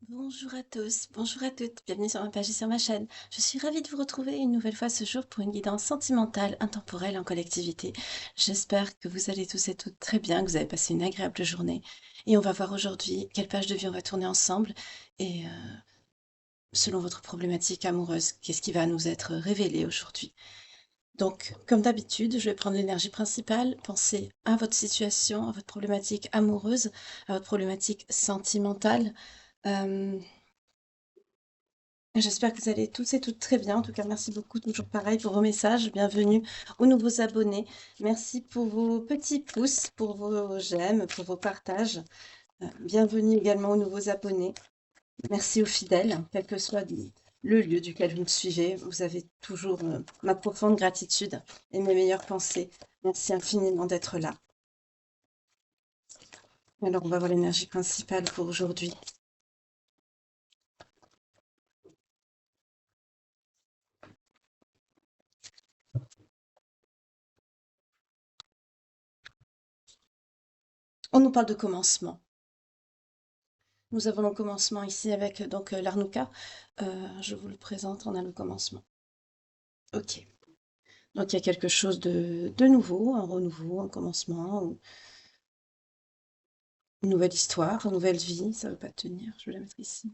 Bonjour à tous, bonjour à toutes, bienvenue sur ma page et sur ma chaîne. Je suis ravie de vous retrouver une nouvelle fois ce jour pour une guidance sentimentale, intemporelle en collectivité. J'espère que vous allez tous et toutes très bien, que vous avez passé une agréable journée. Et on va voir aujourd'hui quelle page de vie on va tourner ensemble et selon votre problématique amoureuse, qu'est-ce qui va nous être révélé aujourd'hui. Donc, comme d'habitude, je vais prendre l'énergie principale, penser à votre situation, à votre problématique amoureuse, à votre problématique sentimentale. Euh, J'espère que vous allez tous et toutes très bien. En tout cas, merci beaucoup, toujours pareil, pour vos messages. Bienvenue aux nouveaux abonnés. Merci pour vos petits pouces, pour vos j'aime, pour vos partages. Bienvenue également aux nouveaux abonnés. Merci aux fidèles, quel que soit le lieu duquel vous me suivez. Vous avez toujours ma profonde gratitude et mes meilleures pensées. Merci infiniment d'être là. Alors, on va voir l'énergie principale pour aujourd'hui. On nous parle de commencement. Nous avons le commencement ici avec donc l'Arnuka. Je vous le présente, on a le commencement. Ok. Donc il y a quelque chose de nouveau, un renouveau, un commencement, une nouvelle histoire, une nouvelle vie. Ça ne veut pas tenir. Je vais la mettre ici.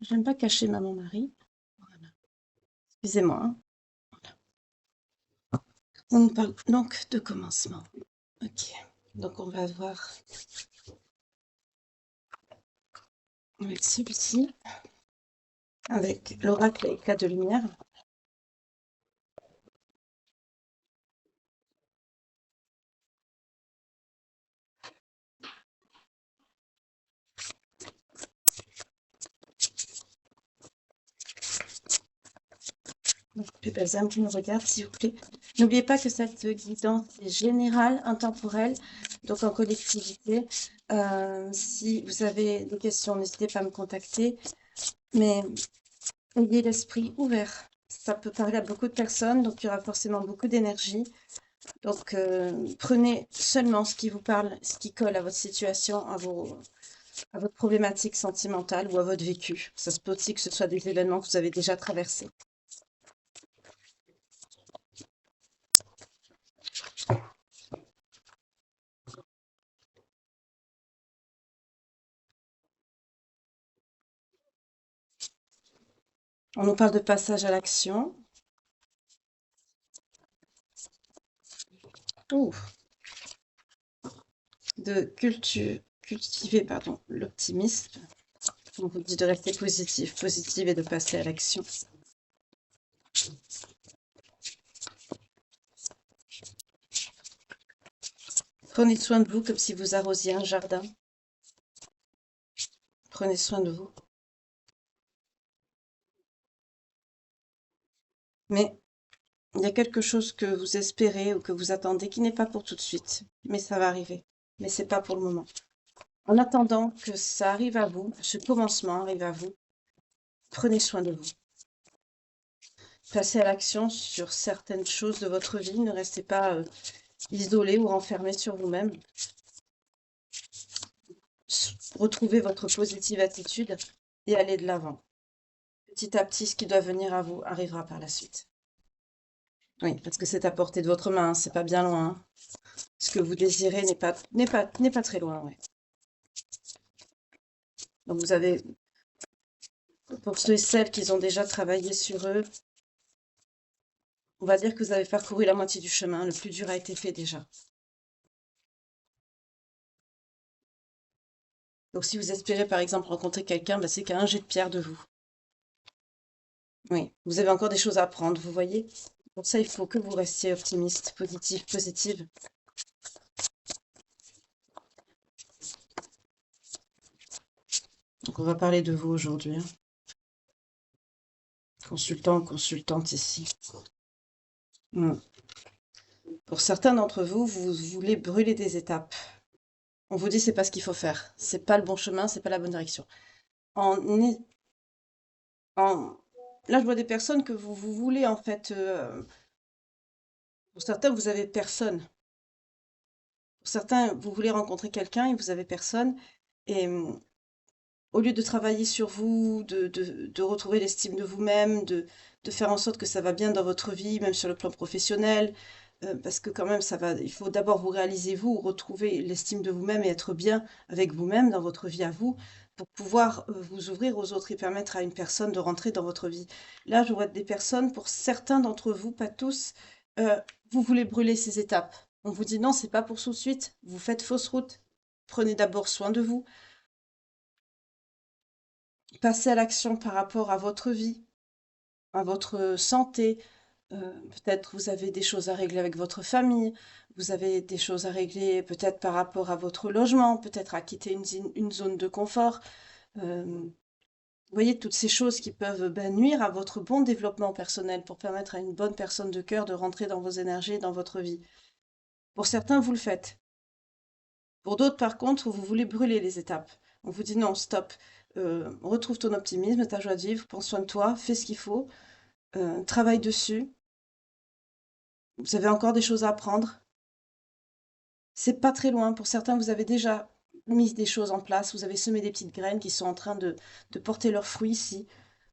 Je n'aime pas cacher maman Marie. Voilà. Excusez-moi, hein. On nous parle donc de commencement. Ok. Donc on va voir avec celui-ci, avec l'oracle éclat de lumière. Donc, les belles âmes qui nous regardent, s'il vous plaît. N'oubliez pas que cette guidance est générale, intemporelle, donc en collectivité. Si vous avez des questions, n'hésitez pas à me contacter, mais ayez l'esprit ouvert. Ça peut parler à beaucoup de personnes, donc il y aura forcément beaucoup d'énergie. Donc prenez seulement ce qui vous parle, ce qui colle à votre situation, à votre problématique sentimentale ou à votre vécu. Ça se peut aussi que ce soit des événements que vous avez déjà traversés. On nous parle de passage à l'action. Ouh, de cultiver l'optimisme. On vous dit de rester positive et de passer à l'action. Prenez soin de vous comme si vous arrosiez un jardin. Prenez soin de vous. Mais il y a quelque chose que vous espérez ou que vous attendez qui n'est pas pour tout de suite. Mais ça va arriver. Mais c'est pas pour le moment. En attendant que ça arrive à vous, ce commencement arrive à vous, prenez soin de vous. Passez à l'action sur certaines choses de votre vie. Ne restez pas isolé ou renfermé sur vous-même. Retrouvez votre positive attitude et allez de l'avant. Petit à petit, ce qui doit venir à vous arrivera par la suite. Oui, parce que c'est à portée de votre main, c'est pas bien loin, hein. Ce que vous désirez n'est pas très loin, ouais. Donc vous avez, pour ceux et celles qui ont déjà travaillé sur eux, on va dire que vous avez parcouru la moitié du chemin. Le plus dur a été fait déjà. Donc si vous espérez par exemple rencontrer quelqu'un, bah, c'est qu'à un jet de pierre de vous. Oui, vous avez encore des choses à apprendre, vous voyez. Pour ça, il faut que vous restiez optimiste, positive. Donc on va parler de vous aujourd'hui, hein. Consultant, consultante ici. Hmm. Pour certains d'entre vous, vous voulez brûler des étapes. On vous dit c'est pas ce qu'il faut faire. C'est pas le bon chemin, c'est pas la bonne direction. En, é- en- Là, je vois des personnes que vous voulez en fait. Pour certains, vous avez personne. Pour certains, vous voulez rencontrer quelqu'un et vous avez personne. Et au lieu de travailler sur vous, de retrouver l'estime de vous-même, de faire en sorte que ça va bien dans votre vie, même sur le plan professionnel, parce que quand même, il faut d'abord vous réaliser vous, retrouver l'estime de vous-même et être bien avec vous-même dans votre vie à vous, pour pouvoir vous ouvrir aux autres et permettre à une personne de rentrer dans votre vie. Là, je vois des personnes, pour certains d'entre vous, pas tous, euh, vous voulez brûler ces étapes. On vous dit non, c'est pas pour tout de suite, vous faites fausse route. Prenez d'abord soin de vous, passez à l'action par rapport à votre vie, à votre santé. Peut-être vous avez des choses à régler avec votre famille, vous avez des choses à régler peut-être par rapport à votre logement, peut-être à quitter une zone de confort. Vous voyez, toutes ces choses qui peuvent nuire à votre bon développement personnel pour permettre à une bonne personne de cœur de rentrer dans vos énergies, dans votre vie. Pour certains, vous le faites. Pour d'autres, par contre, vous voulez brûler les étapes. On vous dit non, stop. Retrouve ton optimisme, ta joie de vivre, prends soin de toi, fais ce qu'il faut, travaille dessus. Vous avez encore des choses à apprendre. C'est pas très loin. Pour certains, vous avez déjà mis des choses en place, vous avez semé des petites graines qui sont en train de porter leurs fruits ici.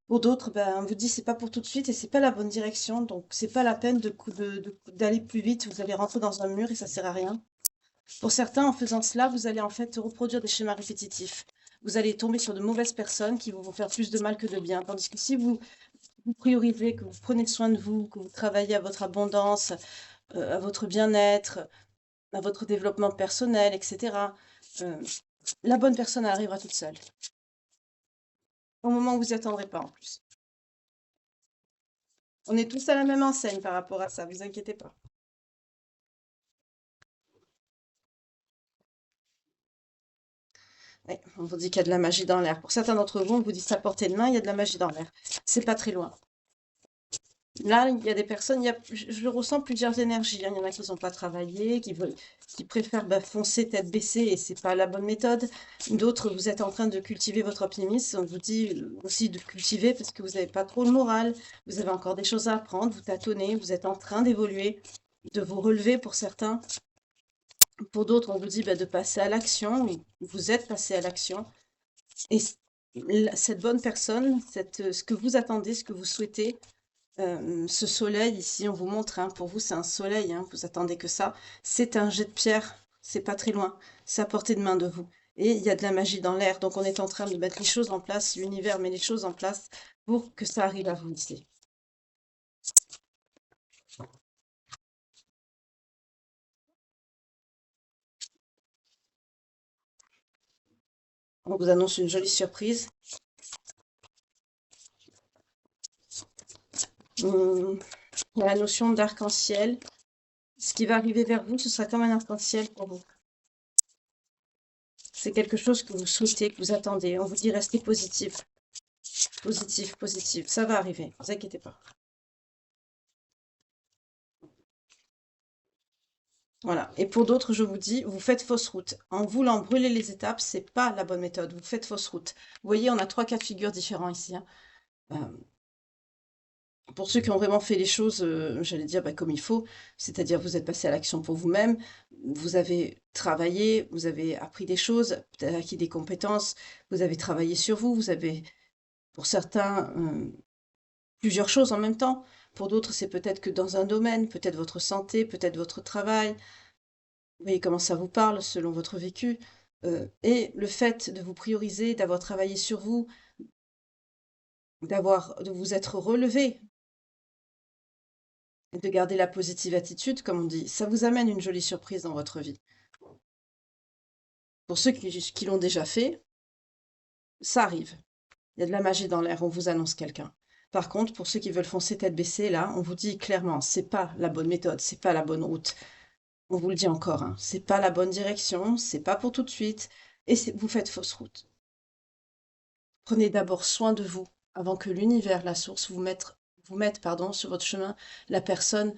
Pour d'autres, ben, on vous dit c'est pas pour tout de suite et c'est pas la bonne direction, donc c'est pas la peine d'aller plus vite, vous allez rentrer dans un mur et ça sert à rien. Pour certains, en faisant cela, vous allez en fait reproduire des schémas répétitifs. Vous allez tomber sur de mauvaises personnes qui vont vous faire plus de mal que de bien. Tandis que si vous priorisez, que vous prenez soin de vous, que vous travaillez à votre abondance, à votre bien-être, à votre développement personnel, etc., euh, la bonne personne arrivera toute seule. Au moment où vous n'y attendrez pas en plus. On est tous à la même enseigne par rapport à ça, vous inquiétez pas. Ouais, on vous dit qu'il y a de la magie dans l'air. Pour certains d'entre vous, on vous dit ça à portée de main, il y a de la magie dans l'air. C'est pas très loin. Là, il y a des personnes, je ressens plusieurs énergies, hein. Il y en a qui n'ont pas travaillé, qui préfèrent foncer tête baissée et c'est pas la bonne méthode. D'autres, vous êtes en train de cultiver votre optimisme. On vous dit aussi de cultiver parce que vous n'avez pas trop le moral, vous avez encore des choses à apprendre, vous tâtonnez, vous êtes en train d'évoluer, de vous relever pour certains. Pour d'autres, on vous dit de passer à l'action. Vous êtes passé à l'action. Et cette bonne personne, ce que vous attendez, ce que vous souhaitez, ce soleil ici, on vous montre, hein, pour vous c'est un soleil, hein, vous attendez que ça. C'est un jet de pierre, c'est pas très loin, c'est à portée de main de vous. Et il y a de la magie dans l'air, donc on est en train de mettre les choses en place, l'univers met les choses en place pour que ça arrive à vous ici. On vous annonce une jolie surprise. Il y a la notion d'arc-en-ciel. Ce qui va arriver vers vous, ce sera comme un arc-en-ciel pour vous. C'est quelque chose que vous souhaitez, que vous attendez. On vous dit restez positif. Positif, positif. Ça va arriver, ne vous inquiétez pas. Voilà. Et pour d'autres, je vous dis, vous faites fausse route. En voulant brûler les étapes, c'est pas la bonne méthode. Vous faites fausse route. Vous voyez, on a 3 cas de figure différents ici, hein. Euh, pour ceux qui ont vraiment fait les choses, j'allais dire comme il faut, c'est-à-dire vous êtes passé à l'action pour vous-même, vous avez travaillé, vous avez appris des choses, peut-être acquis des compétences, vous avez travaillé sur vous, vous avez, pour certains, plusieurs choses en même temps. Pour d'autres, c'est peut-être que dans un domaine, peut-être votre santé, peut-être votre travail. Vous voyez comment ça vous parle selon votre vécu. Et le fait de vous prioriser, d'avoir travaillé sur vous, de vous être relevé, et de garder la positive attitude, comme on dit, ça vous amène une jolie surprise dans votre vie. Pour ceux qui l'ont déjà fait, ça arrive. Il y a de la magie dans l'air, on vous annonce quelqu'un. Par contre, pour ceux qui veulent foncer tête baissée, là, on vous dit clairement, c'est pas la bonne méthode, c'est pas la bonne route. On vous le dit encore, hein, c'est pas la bonne direction, c'est pas pour tout de suite, et vous faites fausse route. Prenez d'abord soin de vous, avant que l'univers, la source, vous mette sur votre chemin la personne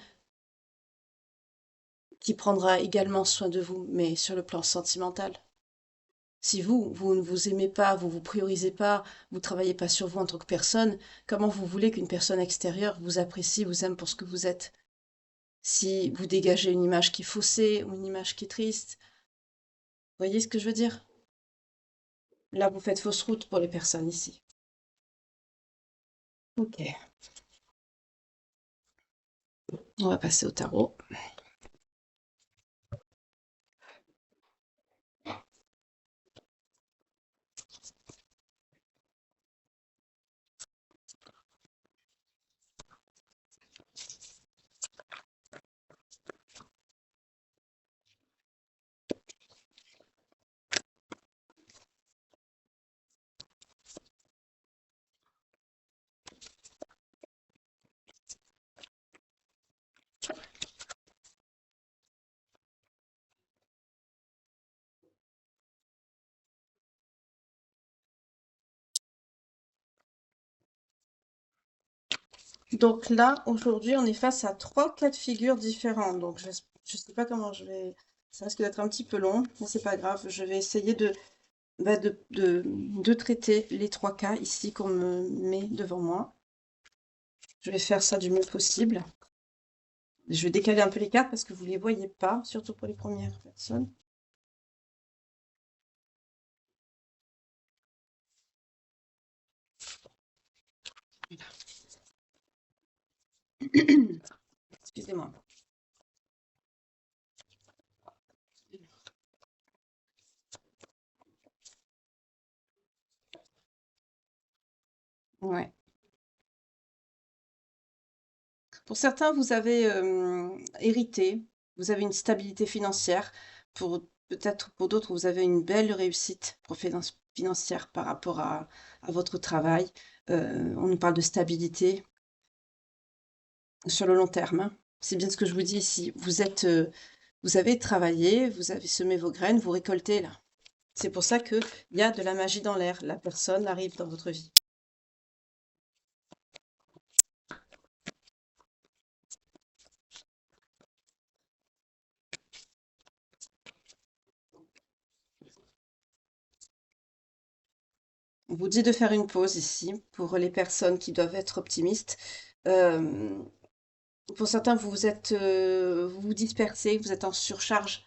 qui prendra également soin de vous, mais sur le plan sentimental. Si vous ne vous aimez pas, vous vous priorisez pas, vous travaillez pas sur vous en tant que personne, comment vous voulez qu'une personne extérieure vous apprécie, vous aime pour ce que vous êtes? Si vous dégagez une image qui est faussée ou une image qui est triste, vous voyez ce que je veux dire? Là, vous faites fausse route pour les personnes ici. Ok. On va passer au tarot. Donc là, aujourd'hui, on est face à 3 cas de figure différents. Donc je ne sais pas comment je vais... Ça risque d'être un petit peu long, mais c'est pas grave. Je vais essayer de traiter les 3 cas ici qu'on me met devant moi. Je vais faire ça du mieux possible. Je vais décaler un peu les cartes parce que vous ne les voyez pas, surtout pour les premières personnes. Excusez-moi. Ouais. Pour certains, vous avez hérité, vous avez une stabilité financière. Peut-être pour d'autres, vous avez une belle réussite financière par rapport à votre travail. On nous parle de stabilité sur le long terme, hein. C'est bien ce que je vous dis ici. Vous avez travaillé, vous avez semé vos graines, vous récoltez là. C'est pour ça qu'il y a de la magie dans l'air. La personne arrive dans votre vie. On vous dit de faire une pause ici pour les personnes qui doivent être optimistes. Euh, pour certains, vous vous dispersez, vous êtes en surcharge.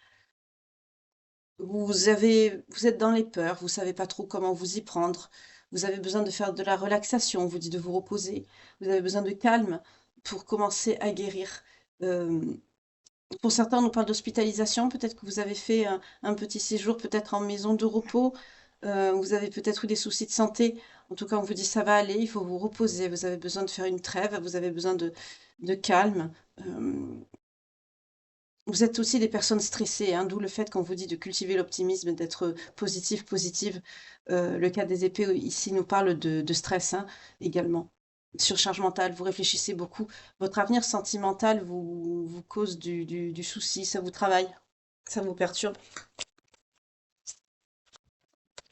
Vous êtes dans les peurs, vous savez pas trop comment vous y prendre. Vous avez besoin de faire de la relaxation, on vous dit de vous reposer. Vous avez besoin de calme pour commencer à guérir. Euh, pour certains, on nous parle d'hospitalisation. Peut-être que vous avez fait un petit séjour, peut-être en maison de repos. Vous avez peut-être eu des soucis de santé. En tout cas, on vous dit ça va aller, il faut vous reposer. Vous avez besoin de faire une trêve, vous avez besoin de calme. Euh, vous êtes aussi des personnes stressées, hein, d'où le fait qu'on vous dit de cultiver l'optimisme, d'être positif, positive. Le cas des épées ici nous parle de stress, hein, également. Surcharge mentale, vous réfléchissez beaucoup. Votre avenir sentimental vous cause du souci, ça vous travaille, ça vous perturbe.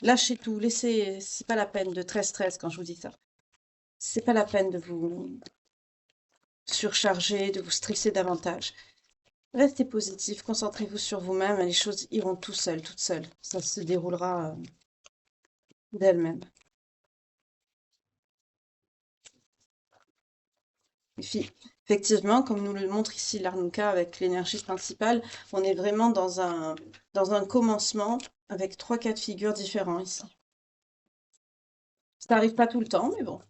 Lâchez tout, laissez, c'est pas la peine de très stress quand je vous dis ça. C'est pas la peine de vous surcharger, de vous stresser davantage. Restez positif, concentrez-vous sur vous-même et les choses iront tout seules, toutes seules. Ça se déroulera d'elles-mêmes. Et puis, effectivement, comme nous le montre ici l'Arnuka avec l'énergie principale, on est vraiment dans un commencement avec 3 cas de figure différents ici. Ça n'arrive pas tout le temps, mais bon.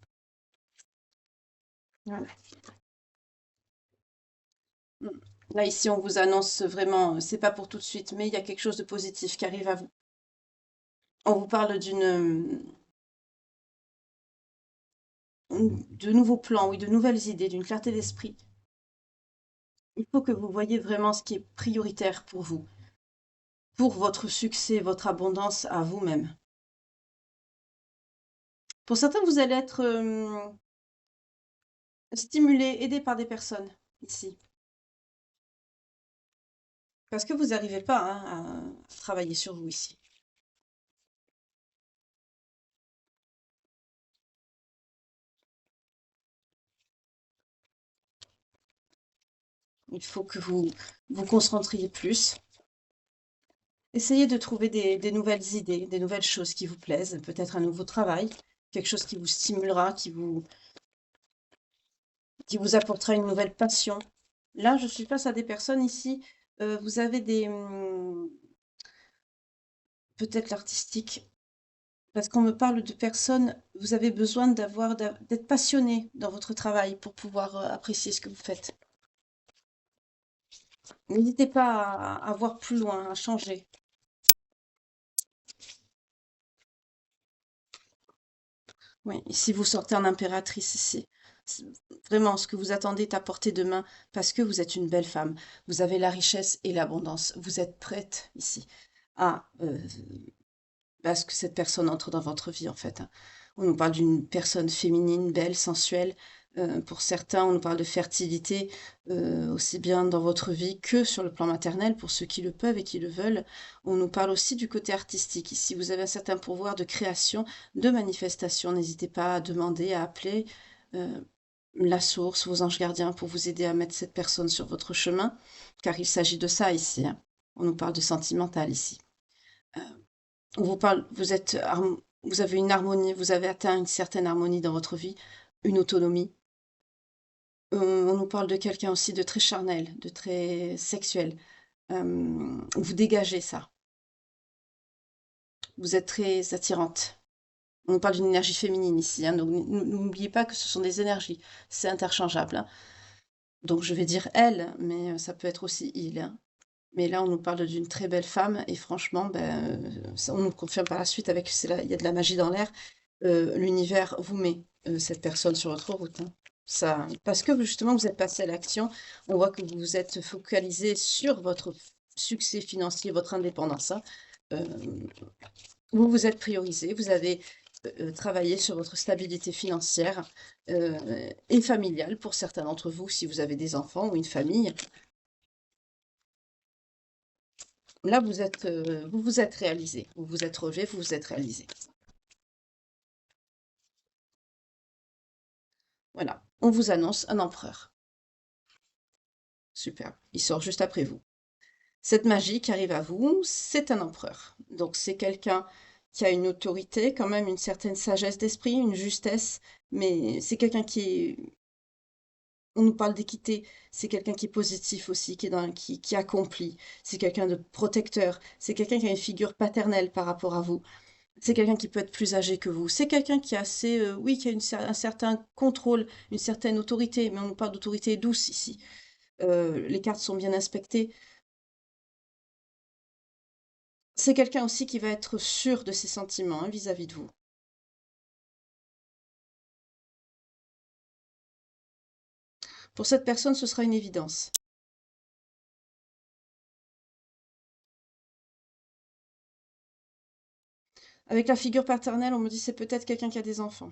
Voilà. Mm. Là, ici, on vous annonce vraiment, c'est pas pour tout de suite, mais il y a quelque chose de positif qui arrive à vous. On vous parle de nouveaux plans, oui, de nouvelles idées, d'une clarté d'esprit. Il faut que vous voyez vraiment ce qui est prioritaire pour votre succès, votre abondance à vous-même. Pour certains, vous allez être stimulé, aidé par des personnes ici. Parce que vous n'arrivez pas, hein, à travailler sur vous ici. Il faut que vous vous concentriez plus. Essayez de trouver des nouvelles idées, des nouvelles choses qui vous plaisent, peut-être un nouveau travail, quelque chose qui vous stimulera, qui vous apportera une nouvelle passion. Là, je suis face à des personnes ici, vous avez peut-être l'artistique, Parce qu'on me parle de personnes, vous avez besoin d'être passionné dans votre travail pour pouvoir apprécier ce que vous faites. N'hésitez pas à voir plus loin, à changer. Oui, ici vous sortez en impératrice ici. C'est- Vraiment, ce que vous attendez est à portée de main parce que vous êtes une belle femme. Vous avez la richesse et l'abondance. Vous êtes prête ici à ce que cette personne entre dans votre vie en fait, hein. On nous parle d'une personne féminine, belle, sensuelle. Pour certains, on nous parle de fertilité aussi bien dans votre vie que sur le plan maternel pour ceux qui le peuvent et qui le veulent. On nous parle aussi du côté artistique. Ici, vous avez un certain pouvoir de création, de manifestation. N'hésitez pas à demander, à appeler euh, la source, vos anges gardiens pour vous aider à mettre cette personne sur votre chemin, car il s'agit de ça ici, hein. On nous parle de sentimental ici. Euh, on vous parle, vous avez une harmonie, vous avez atteint une certaine harmonie dans votre vie, une autonomie. On nous parle de quelqu'un aussi de très charnel, de très sexuel. Vous dégagez ça. Vous êtes très attirante. On nous parle d'une énergie féminine ici, hein, donc n'oubliez pas que ce sont des énergies. C'est interchangeable, hein. Donc je vais dire elle, mais ça peut être aussi il, hein. Mais là, on nous parle d'une très belle femme et franchement, ben, on nous confirme par la suite avec il y a de la magie dans l'air. L'univers vous met cette personne sur votre route, hein. Ça, parce que justement, vous êtes passé à l'action. On voit que vous vous êtes focalisé sur votre succès financier, votre indépendance, hein. Euh, vous vous êtes priorisé, vous avez travaillé sur votre stabilité financière et familiale pour certains d'entre vous, si vous avez des enfants ou une famille. Là, vous vous êtes réalisé. Vous vous êtes relevé, vous vous êtes réalisé. Voilà. On vous annonce un empereur. Super. Il sort juste après vous. Cette magie qui arrive à vous, c'est un empereur. Donc c'est quelqu'un qui a une autorité, quand même une certaine sagesse d'esprit, une justesse, mais c'est quelqu'un qui est... On nous parle d'équité, c'est quelqu'un qui est positif aussi, qui accomplit, c'est quelqu'un de protecteur, c'est quelqu'un qui a une figure paternelle par rapport à vous. C'est quelqu'un qui peut être plus âgé que vous. C'est quelqu'un qui a assez, oui, qui a un certain contrôle, une certaine autorité, mais on nous parle d'autorité douce ici. Les cartes sont bien inspectées. C'est quelqu'un aussi qui va être sûr de ses sentiments hein, vis-à-vis de vous. Pour cette personne, ce sera une évidence. Avec la figure paternelle, on me dit c'est peut-être quelqu'un qui a des enfants.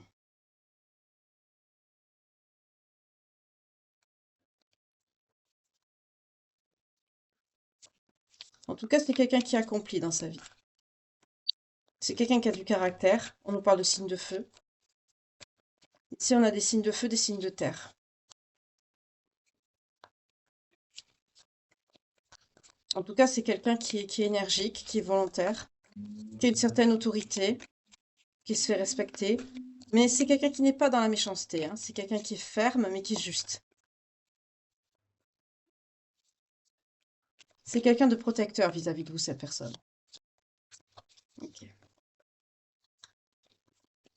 En tout cas, c'est quelqu'un qui accomplit dans sa vie. C'est quelqu'un qui a du caractère. On nous parle de signes de feu. Ici, on a des signes de feu, des signes de terre. En tout cas, c'est quelqu'un qui est énergique, qui est volontaire, qui a une certaine autorité, qui se fait respecter. Mais c'est quelqu'un qui n'est pas dans la méchanceté, hein. C'est quelqu'un qui est ferme, mais qui est juste. C'est quelqu'un de protecteur vis-à-vis de vous, cette personne. Ok.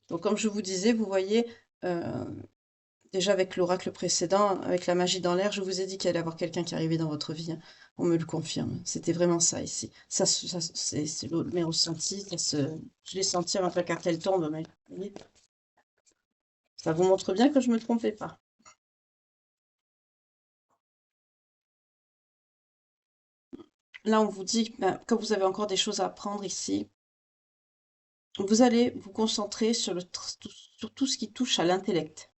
Donc, comme je vous disais, vous voyez, euh, déjà avec l'oracle précédent, avec la magie dans l'air, je vous ai dit qu'il allait y avoir quelqu'un qui arrivait dans votre vie, hein. On me le confirme. C'était vraiment ça ici. C'est mes ressentis. Je l'ai senti avant que la cartelle tombe, mais vous voyez, ça vous montre bien que je ne me trompais pas. Là, on vous dit, ben, comme vous avez encore des choses à apprendre ici, vous allez vous concentrer sur tout ce qui touche à l'intellect.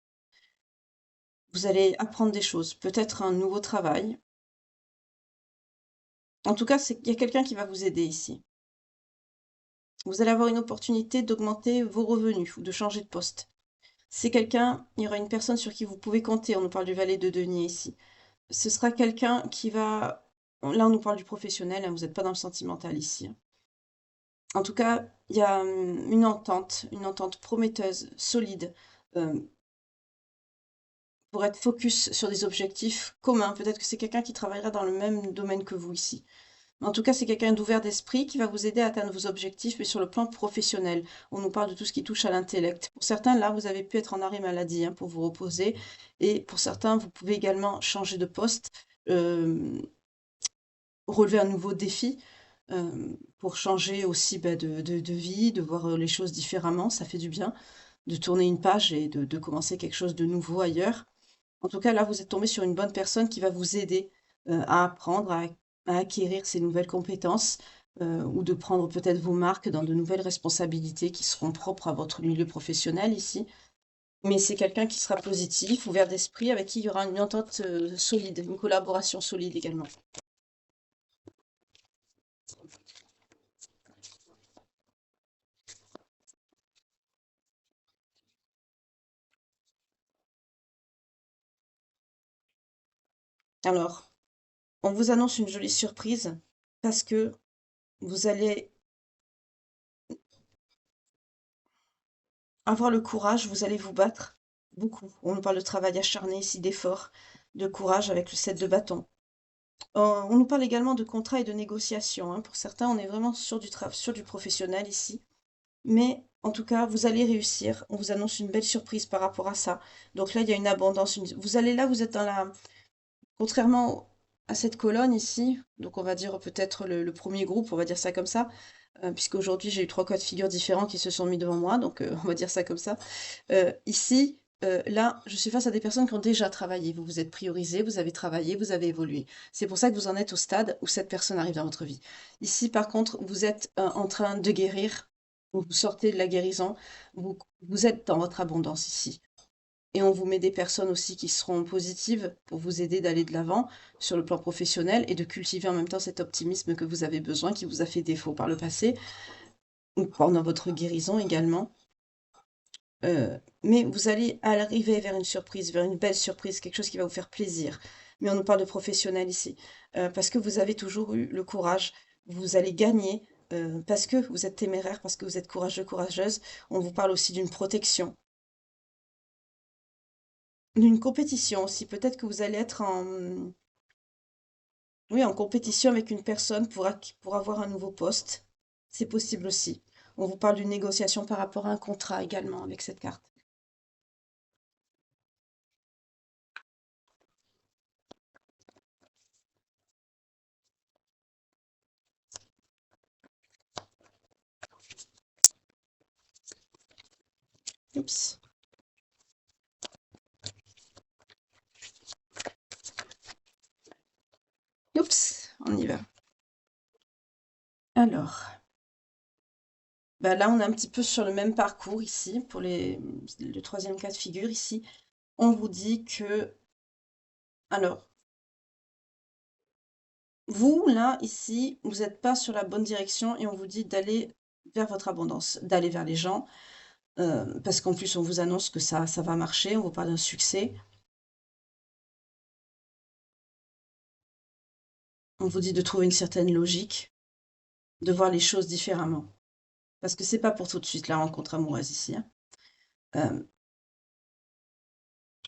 Vous allez apprendre des choses, peut-être un nouveau travail. En tout cas, il y a quelqu'un qui va vous aider ici. Vous allez avoir une opportunité d'augmenter vos revenus ou de changer de poste. C'est quelqu'un, il y aura une personne sur qui vous pouvez compter. On nous parle du valet de denier ici. Ce sera quelqu'un qui va... Là, on nous parle du professionnel, hein, vous n'êtes pas dans le sentimental ici, hein. En tout cas, il y a une entente prometteuse, solide, euh, pour être focus sur des objectifs communs. Peut-être que c'est quelqu'un qui travaillera dans le même domaine que vous ici. En tout cas, c'est quelqu'un d'ouvert d'esprit qui va vous aider à atteindre vos objectifs, mais sur le plan professionnel. On nous parle de tout ce qui touche à l'intellect. Pour certains, là, vous avez pu être en arrêt maladie hein, pour vous reposer. Et pour certains, vous pouvez également changer de poste, euh, relever un nouveau défi pour changer aussi bah, de vie, de voir les choses différemment. Ça fait du bien de tourner une page et de commencer quelque chose de nouveau ailleurs. En tout cas, là, vous êtes tombé sur une bonne personne qui va vous aider à apprendre, à acquérir ces nouvelles compétences ou de prendre peut-être vos marques dans de nouvelles responsabilités qui seront propres à votre milieu professionnel ici. Mais c'est quelqu'un qui sera positif, ouvert d'esprit, avec qui il y aura une entente solide, une collaboration solide également. Alors, on vous annonce une jolie surprise parce que vous allez avoir le courage, vous allez vous battre beaucoup. On nous parle de travail acharné ici, d'effort, de courage avec le 7 de bâton. On nous parle également de contrat et de négociation, hein. Pour certains, on est vraiment sur du professionnel ici. Mais en tout cas, vous allez réussir. On vous annonce une belle surprise par rapport à ça. Donc là, il y a une abondance. Vous allez là, vous êtes dans la... Contrairement à cette colonne ici, donc on va dire peut-être le premier groupe, on va dire ça comme ça, puisqu'aujourd'hui j'ai eu trois cas de figure différents qui se sont mis devant moi, donc on va dire ça comme ça. Ici, là, je suis face à des personnes qui ont déjà travaillé. Vous vous êtes priorisé, vous avez travaillé, vous avez évolué. C'est pour ça que vous en êtes au stade où cette personne arrive dans votre vie. Ici, par contre, vous êtes en train de guérir, vous sortez de la guérison, vous êtes dans votre abondance ici. Et on vous met des personnes aussi qui seront positives pour vous aider d'aller de l'avant sur le plan professionnel et de cultiver en même temps cet optimisme que vous avez besoin, qui vous a fait défaut par le passé, ou pendant votre guérison également. Mais vous allez arriver vers une surprise, vers une belle surprise, quelque chose qui va vous faire plaisir. Mais on nous parle de professionnel ici, parce que vous avez toujours eu le courage, vous allez gagner, parce que vous êtes téméraire, parce que vous êtes courageux, courageuse. On vous parle aussi d'une protection, d'une compétition aussi. Peut-être que vous allez être en, oui, en compétition avec une personne pour avoir un nouveau poste. C'est possible aussi. On vous parle d'une négociation par rapport à un contrat également avec cette carte. Oups. Oups, on y va. Alors, bah là, on est un petit peu sur le même parcours ici, pour le troisième cas de figure ici. On vous dit que, alors, vous, là, ici, vous n'êtes pas sur la bonne direction et on vous dit d'aller vers votre abondance, d'aller vers les gens, parce qu'en plus, on vous annonce que ça va marcher, on vous parle d'un succès. On vous dit de trouver une certaine logique, de voir les choses différemment. Parce que c'est pas pour tout de suite la rencontre amoureuse ici, hein. Euh,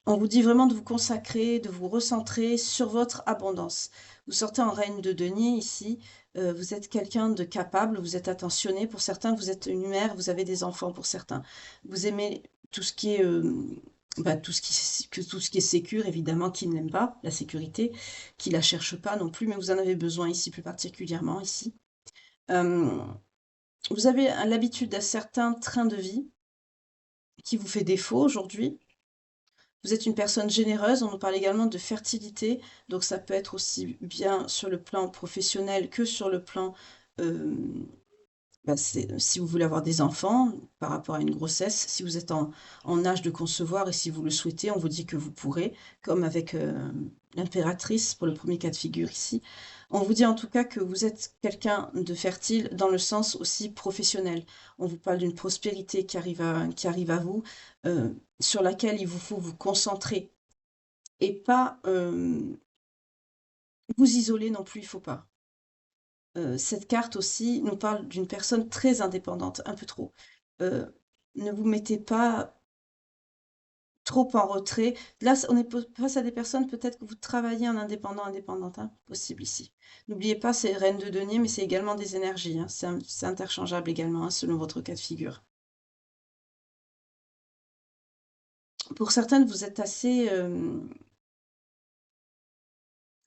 On vous dit vraiment de vous consacrer, de vous recentrer sur votre abondance. Vous sortez en reine de denier ici, vous êtes quelqu'un de capable, vous êtes attentionné. Pour certains, vous êtes une mère, vous avez des enfants pour certains. Vous aimez tout ce qui est, bah, tout ce qui est sécure, évidemment, qui ne l'aime pas, la sécurité, qui la cherche pas non plus, mais vous en avez besoin ici, plus particulièrement ici. Euh, Vous avez l'habitude d'un certain train de vie qui vous fait défaut aujourd'hui. Vous êtes une personne généreuse, on nous parle également de fertilité, donc ça peut être aussi bien sur le plan professionnel que sur le plan, euh, bah, si vous voulez avoir des enfants par rapport à une grossesse, si vous êtes en âge de concevoir et si vous le souhaitez, on vous dit que vous pourrez, comme avec l'impératrice pour le premier cas de figure ici. On vous dit en tout cas que vous êtes quelqu'un de fertile dans le sens aussi professionnel. On vous parle d'une prospérité qui arrive à vous, euh, sur laquelle il vous faut vous concentrer et pas vous isoler non plus, il faut pas. Cette carte aussi nous parle d'une personne très indépendante, un peu trop. Euh, Ne vous mettez pas trop en retrait. Là, on est face à des personnes, peut-être que vous travaillez en indépendant, indépendante, hein, possible ici. N'oubliez pas, c'est reine de denier, mais c'est également des énergies, hein, c'est interchangeable également, hein, selon votre cas de figure. Pour certaines, vous êtes assez...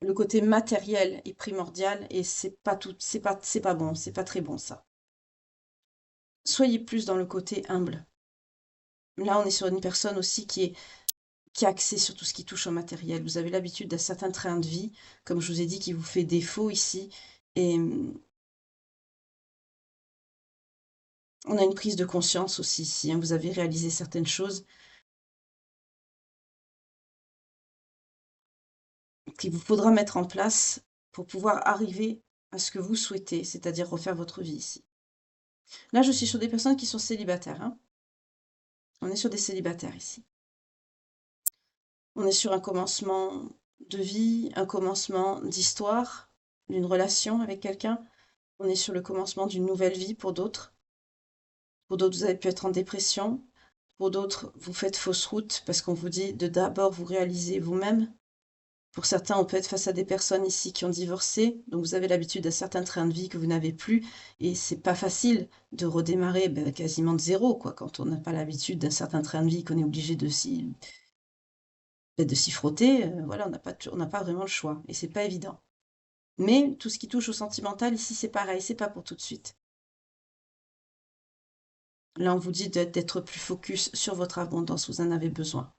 le côté matériel est primordial et c'est pas tout, c'est pas bon, c'est pas très bon ça. Soyez plus dans le côté humble. Là, on est sur une personne aussi qui est axée sur tout ce qui touche au matériel. Vous avez l'habitude d'un certain train de vie, comme je vous ai dit, qui vous fait défaut ici. Et on a une prise de conscience aussi ici, hein. Vous avez réalisé certaines choses qu'il vous faudra mettre en place pour pouvoir arriver à ce que vous souhaitez, c'est-à-dire refaire votre vie ici. Là, je suis sur des personnes qui sont célibataires, hein. On est sur des célibataires ici. On est sur un commencement de vie, un commencement d'histoire, d'une relation avec quelqu'un. On est sur le commencement d'une nouvelle vie pour d'autres. Pour d'autres, vous avez pu être en dépression. Pour d'autres, vous faites fausse route parce qu'on vous dit de d'abord vous réaliser vous-même. Pour certains, on peut être face à des personnes ici qui ont divorcé, donc vous avez l'habitude d'un certain train de vie que vous n'avez plus, et c'est pas facile de redémarrer quasiment de zéro, quoi, quand on n'a pas l'habitude d'un certain train de vie, qu'on est obligé de s'y frotter, voilà, on n'a pas vraiment le choix, et c'est pas évident. Mais tout ce qui touche au sentimental, ici, c'est pareil, c'est pas pour tout de suite. Là, on vous dit d'être plus focus sur votre abondance, vous en avez besoin.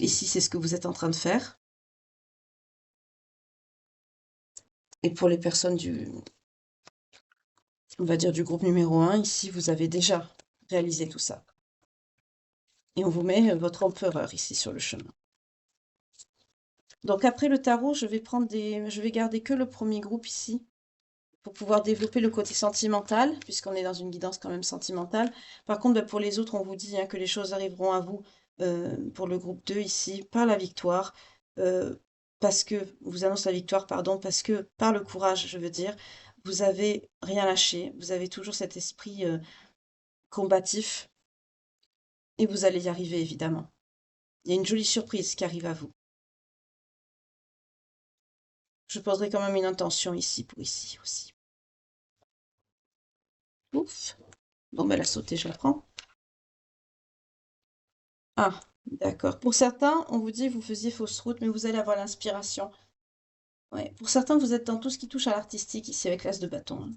Ici, c'est ce que vous êtes en train de faire. Et pour les personnes on va dire du groupe numéro 1, ici, vous avez déjà réalisé tout ça. Et on vous met votre empereur ici sur le chemin. Donc après le tarot, je vais garder que le premier groupe ici pour pouvoir développer le côté sentimental, puisqu'on est dans une guidance quand même sentimentale. Par contre, pour les autres, on vous dit, hein, que les choses arriveront à vous pour le groupe 2 ici, par la victoire, parce que, vous annonce la victoire, pardon, parce que par le courage, je veux dire, vous avez rien lâché, vous avez toujours cet esprit combatif, et vous allez y arriver, évidemment. Il y a une jolie surprise qui arrive à vous. Je poserai quand même une intention ici, pour ici aussi. Ouf. Bon, ben la sautée, je la prends. Ah, d'accord. Pour certains, on vous dit vous faisiez fausse route, mais vous allez avoir l'inspiration. Ouais. Pour certains, vous êtes dans tout ce qui touche à l'artistique ici avec l'as de bâton, hein.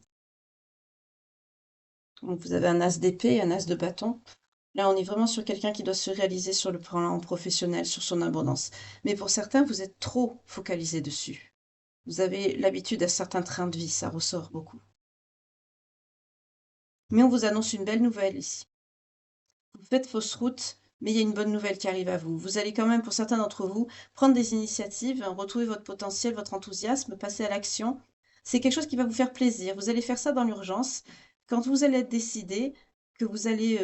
Donc vous avez un as d'épée et un as de bâton. Là, on est vraiment sur quelqu'un qui doit se réaliser sur le plan professionnel, sur son abondance. Mais pour certains, vous êtes trop focalisé dessus. Vous avez l'habitude d'un certain train de vie, ça ressort beaucoup. Mais on vous annonce une belle nouvelle ici. Vous faites fausse route, mais il y a une bonne nouvelle qui arrive à vous. Vous allez quand même, pour certains d'entre vous, prendre des initiatives, retrouver votre potentiel, votre enthousiasme, passer à l'action. C'est quelque chose qui va vous faire plaisir. Vous allez faire ça dans l'urgence. Quand vous allez être décidé que vous allez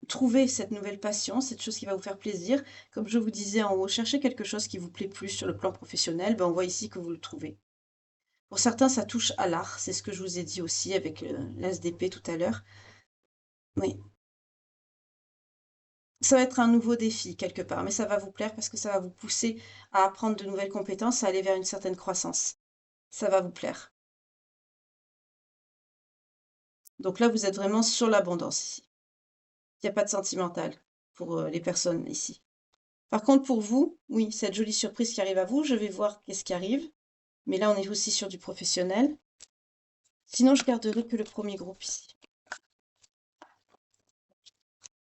trouver cette nouvelle passion, cette chose qui va vous faire plaisir, comme je vous disais en haut, cherchez quelque chose qui vous plaît plus sur le plan professionnel, on voit ici que vous le trouvez. Pour certains, ça touche à l'art, c'est ce que je vous ai dit aussi avec l'as d'épée tout à l'heure. Oui, ça va être un nouveau défi quelque part, mais ça va vous plaire parce que ça va vous pousser à apprendre de nouvelles compétences, à aller vers une certaine croissance. Ça va vous plaire. Donc là, vous êtes vraiment sur l'abondance ici. Il n'y a pas de sentimental pour les personnes ici. Par contre, pour vous, oui, cette jolie surprise qui arrive à vous, je vais voir qu'est-ce qui arrive. Mais là, on est aussi sur du professionnel. Sinon, je garderai que le premier groupe ici.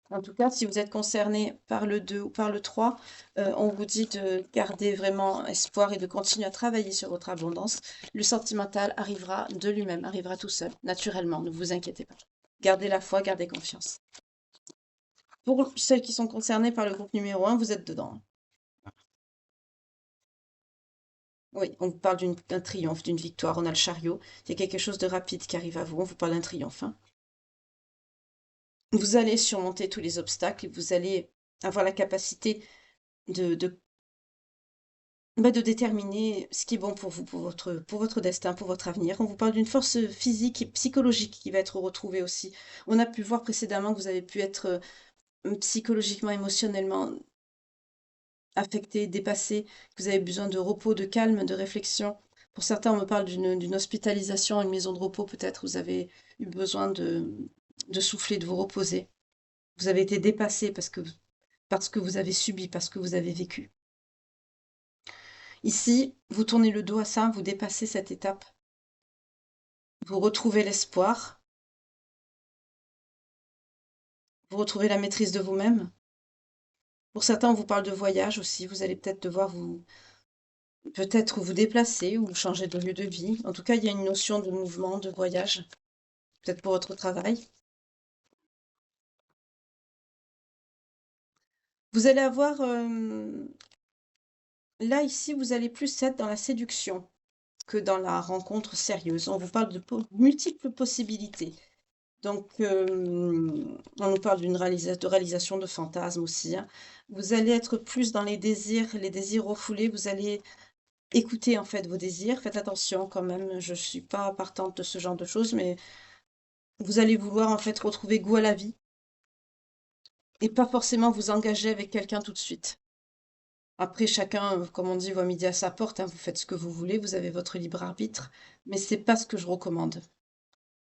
En tout cas, si vous êtes concerné par le 2 ou par le 3, on vous dit de garder vraiment espoir et de continuer à travailler sur votre abondance. Le sentimental arrivera de lui-même, arrivera tout seul, naturellement, ne vous inquiétez pas. Gardez la foi, gardez confiance. Pour celles qui sont concernées par le groupe numéro 1, vous êtes dedans. Oui, on vous parle d'un triomphe, d'une victoire, on a le chariot. Il y a quelque chose de rapide qui arrive à vous, on vous parle d'un triomphe, hein. Vous allez surmonter tous les obstacles et vous allez avoir la capacité de, de, de déterminer ce qui est bon pour vous, pour votre destin, pour votre avenir. On vous parle d'une force physique et psychologique qui va être retrouvée aussi. On a pu voir précédemment que vous avez pu être psychologiquement, émotionnellement affecté, dépassé, que vous avez besoin de repos, de calme, de réflexion. Pour certains, on me parle d'une hospitalisation, une maison de repos peut-être. Vous avez eu besoin de souffler, de vous reposer. Vous avez été dépassé parce que vous avez subi, parce que vous avez vécu. Ici, vous tournez le dos à ça, vous dépassez cette étape. Vous retrouvez l'espoir, vous retrouvez la maîtrise de vous-même. Pour certains, on vous parle de voyage aussi. Vous allez peut-être devoir peut-être vous déplacer ou changer de lieu de vie. En tout cas, il y a une notion de mouvement, de voyage, peut-être pour votre travail. Vous allez avoir, là, ici, vous allez plus être dans la séduction que dans la rencontre sérieuse. On vous parle de multiples possibilités. Donc, on nous parle de réalisation de fantasmes aussi, hein. Vous allez être plus dans les désirs refoulés. Vous allez écouter en fait vos désirs. Faites attention quand même. Je suis pas partante de ce genre de choses, mais vous allez vouloir en fait retrouver goût à la vie et pas forcément vous engager avec quelqu'un tout de suite. Après, chacun, comme on dit, voit midi à sa porte, hein. Vous faites ce que vous voulez. Vous avez votre libre arbitre, mais c'est pas ce que je recommande.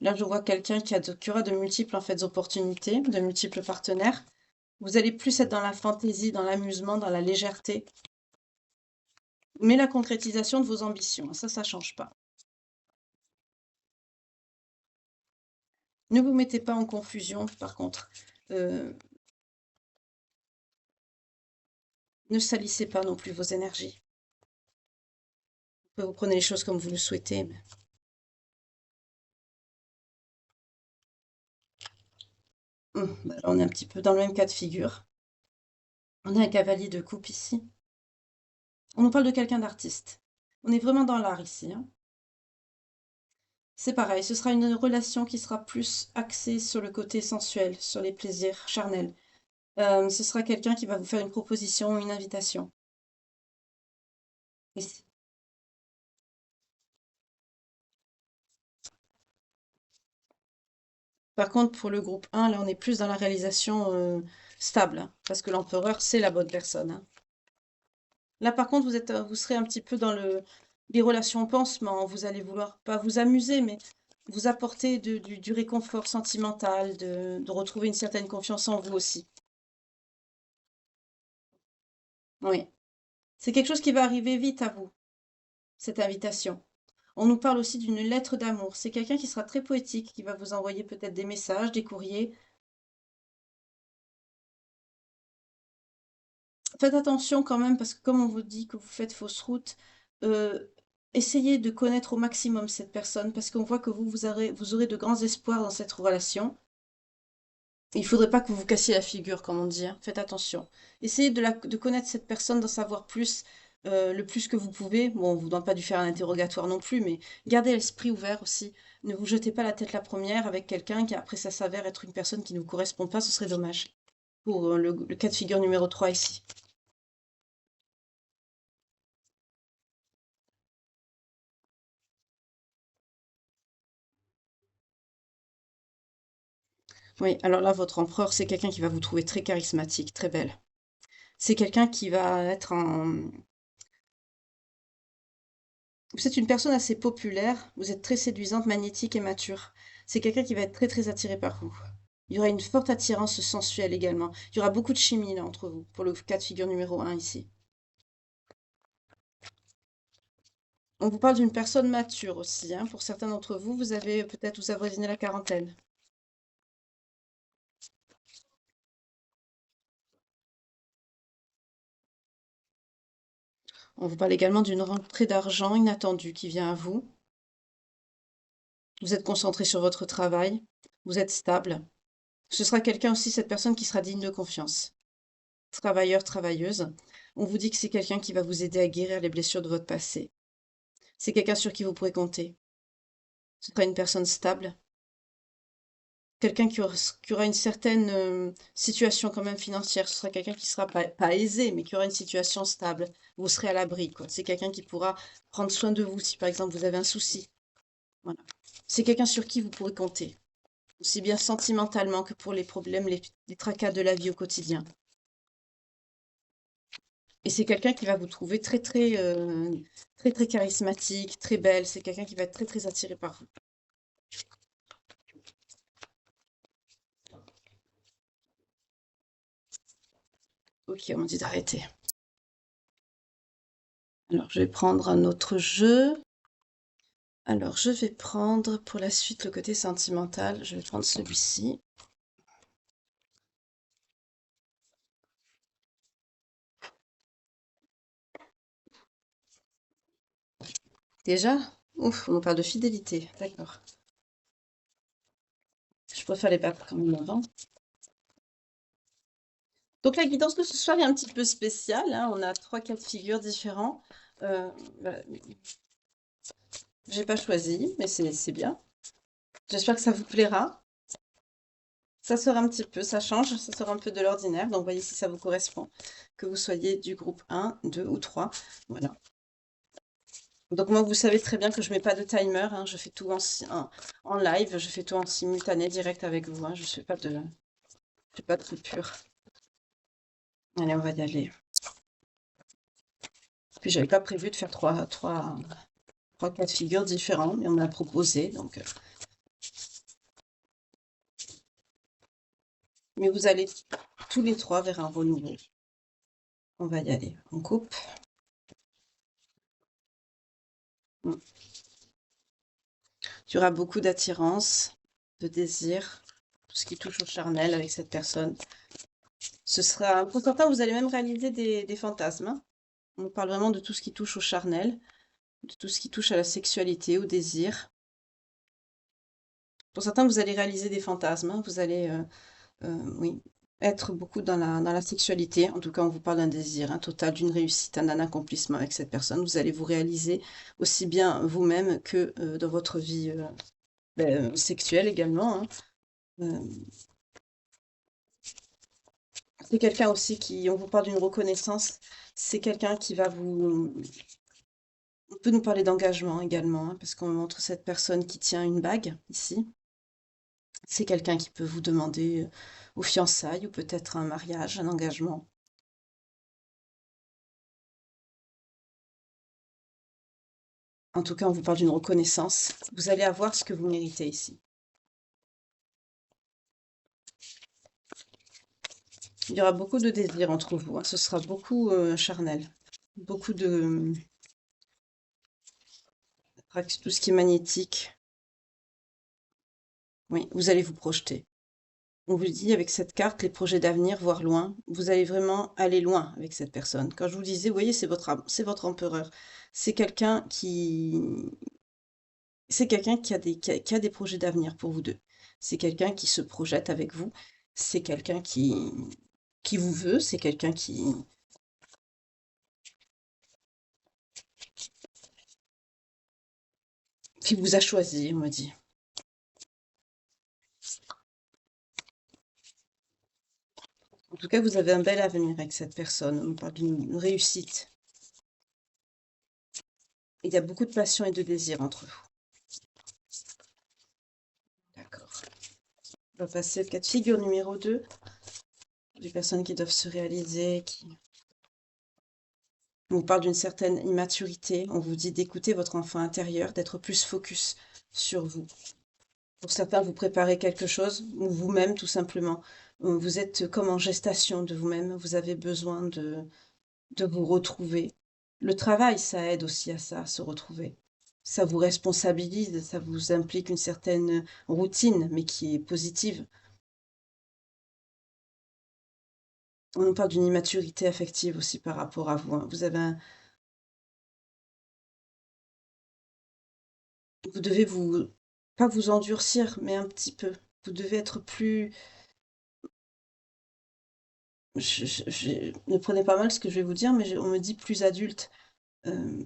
Là, je vois quelqu'un qui aura de multiples en fait opportunités, de multiples partenaires. Vous allez plus être dans la fantaisie, dans l'amusement, dans la légèreté, mais la concrétisation de vos ambitions, ça change pas. Ne vous mettez pas en confusion, par contre. Euh, ne salissez pas non plus vos énergies. Vous prenez les choses comme vous le souhaitez. Bah là, on est un petit peu dans le même cas de figure. On a un cavalier de coupe ici. On nous parle de quelqu'un d'artiste. On est vraiment dans l'art ici, hein. C'est pareil, ce sera une relation qui sera plus axée sur le côté sensuel, sur les plaisirs charnels. Ce sera quelqu'un qui va vous faire une proposition, une invitation. Et par contre, pour le groupe 1, là, on est plus dans la réalisation stable, hein, parce que l'empereur, c'est la bonne personne, hein. Là, par contre, vous serez un petit peu dans les relations pansement. Vous allez vouloir, pas vous amuser, mais vous apporter du réconfort sentimental, de retrouver une certaine confiance en vous aussi. Oui. C'est quelque chose qui va arriver vite à vous, cette invitation. On nous parle aussi d'une lettre d'amour. C'est quelqu'un qui sera très poétique, qui va vous envoyer peut-être des messages, des courriers. Faites attention quand même, parce que comme on vous dit que vous faites fausse route, euh, essayez de connaître au maximum cette personne, parce qu'on voit que vous aurez de grands espoirs dans cette relation. Il ne faudrait pas que vous vous cassiez la figure, comme on dit, hein. Faites attention. Essayez de connaître cette personne, d'en savoir plus, le plus que vous pouvez. Bon, on ne vous demande pas de faire un interrogatoire non plus, mais gardez l'esprit ouvert aussi. Ne vous jetez pas la tête la première avec quelqu'un qui après ça s'avère être une personne qui ne vous correspond pas, ce serait dommage. Pour le cas de figure numéro 3 ici. Oui, alors là, votre empereur, c'est quelqu'un qui va vous trouver très charismatique, très belle. C'est quelqu'un qui va être en... Vous êtes une personne assez populaire, vous êtes très séduisante, magnétique et mature. C'est quelqu'un qui va être très très attiré par vous. Il y aura une forte attirance sensuelle également. Il y aura beaucoup de chimie là entre vous, pour le cas de figure numéro 1 ici. On vous parle d'une personne mature aussi, hein. Pour certains d'entre vous, vous avez peut-être vous avoisinez la quarantaine. On vous parle également d'une rentrée d'argent inattendue qui vient à vous. Vous êtes concentré sur votre travail, vous êtes stable. Ce sera quelqu'un aussi, cette personne qui sera digne de confiance. Travailleur, travailleuse. On vous dit que c'est quelqu'un qui va vous aider à guérir les blessures de votre passé. C'est quelqu'un sur qui vous pourrez compter. Ce sera une personne stable. Quelqu'un qui aura une certaine situation quand même financière. Ce sera quelqu'un qui sera pas aisé, mais qui aura une situation stable. Vous serez à l'abri, quoi. C'est quelqu'un qui pourra prendre soin de vous si par exemple vous avez un souci. Voilà. C'est quelqu'un sur qui vous pourrez compter. aussi bien sentimentalement que pour les problèmes, les tracas de la vie au quotidien. Et c'est quelqu'un qui va vous trouver très charismatique, très belle. C'est quelqu'un qui va être très attiré par vous. Ok, on m'a dit d'arrêter. Alors, je vais prendre un autre jeu. Alors, je vais prendre pour la suite le côté sentimental. Je vais prendre celui-ci. Déjà? Ouf, on parle de fidélité. D'accord. Je préfère les battre quand même avant. Donc la guidance de ce soir est un petit peu spéciale, hein. On a 3 cas de figure différents. Voilà. J'ai pas choisi, mais c'est bien. J'espère que ça vous plaira. Ça sort un petit peu, ça change, ça sort un peu de l'ordinaire. Donc voyez si ça vous correspond. Que vous soyez du groupe 1, 2 ou 3. Voilà. Donc moi, vous savez très bien que je mets pas de timer, hein. Je fais tout en live, je fais tout en simultané, direct avec vous, hein. Je fais pas de coupure. Allez, on va y aller. Puis j'avais pas prévu de faire trois cas de figure différents, mais on me l'a proposé, donc. Mais vous allez tous les 3 vers un renouveau. On va y aller. On coupe. Mm. Il y aura beaucoup d'attirance, de désir, tout ce qui touche au charnel avec cette personne. Ce sera, pour certains, vous allez même réaliser des fantasmes, hein. On parle vraiment de tout ce qui touche au charnel, de tout ce qui touche à la sexualité, au désir. Pour certains, vous allez réaliser des fantasmes, hein. Vous allez, oui, être beaucoup dans la sexualité. En tout cas, on vous parle d'un désir, total, d'une réussite, d'un accomplissement avec cette personne. Vous allez vous réaliser aussi bien vous-même que dans votre vie sexuelle également, hein. Euh, c'est quelqu'un aussi qui, on vous parle d'une reconnaissance, c'est quelqu'un qui va vous... On peut nous parler d'engagement également, hein, parce qu'on montre cette personne qui tient une bague ici. C'est quelqu'un qui peut vous demander aux fiançailles ou peut-être un mariage, un engagement. En tout cas, on vous parle d'une reconnaissance. Vous allez avoir ce que vous méritez ici. Il y aura beaucoup de désir entre vous, hein. Ce sera beaucoup charnel. Beaucoup de... tout ce qui est magnétique. Oui, vous allez vous projeter. On vous dit avec cette carte, les projets d'avenir, voir loin. Vous allez vraiment aller loin avec cette personne. Quand je vous disais, vous voyez, c'est votre empereur. C'est quelqu'un qui a des projets d'avenir pour vous deux. C'est quelqu'un qui se projette avec vous. C'est quelqu'un qui vous veut. C'est quelqu'un qui vous a choisi, on me dit. En tout cas, vous avez un bel avenir avec cette personne. On parle d'une réussite. Il y a beaucoup de passion et de désir entre vous. D'accord. On va passer au cas de figure numéro 2. Des personnes qui doivent se réaliser, On vous parle d'une certaine immaturité. On vous dit d'écouter votre enfant intérieur, d'être plus focus sur vous. Pour certains, vous préparez quelque chose, ou vous-même tout simplement. Vous êtes comme en gestation de vous-même. Vous avez besoin de vous retrouver. Le travail, ça aide aussi à ça, à se retrouver. Ça vous responsabilise, ça vous implique une certaine routine, mais qui est positive. On nous parle d'une immaturité affective aussi par rapport à vous, hein. Vous devez pas vous endurcir, mais un petit peu. Vous devez être plus... ne prenez pas mal ce que je vais vous dire, mais on me dit plus adulte. Euh,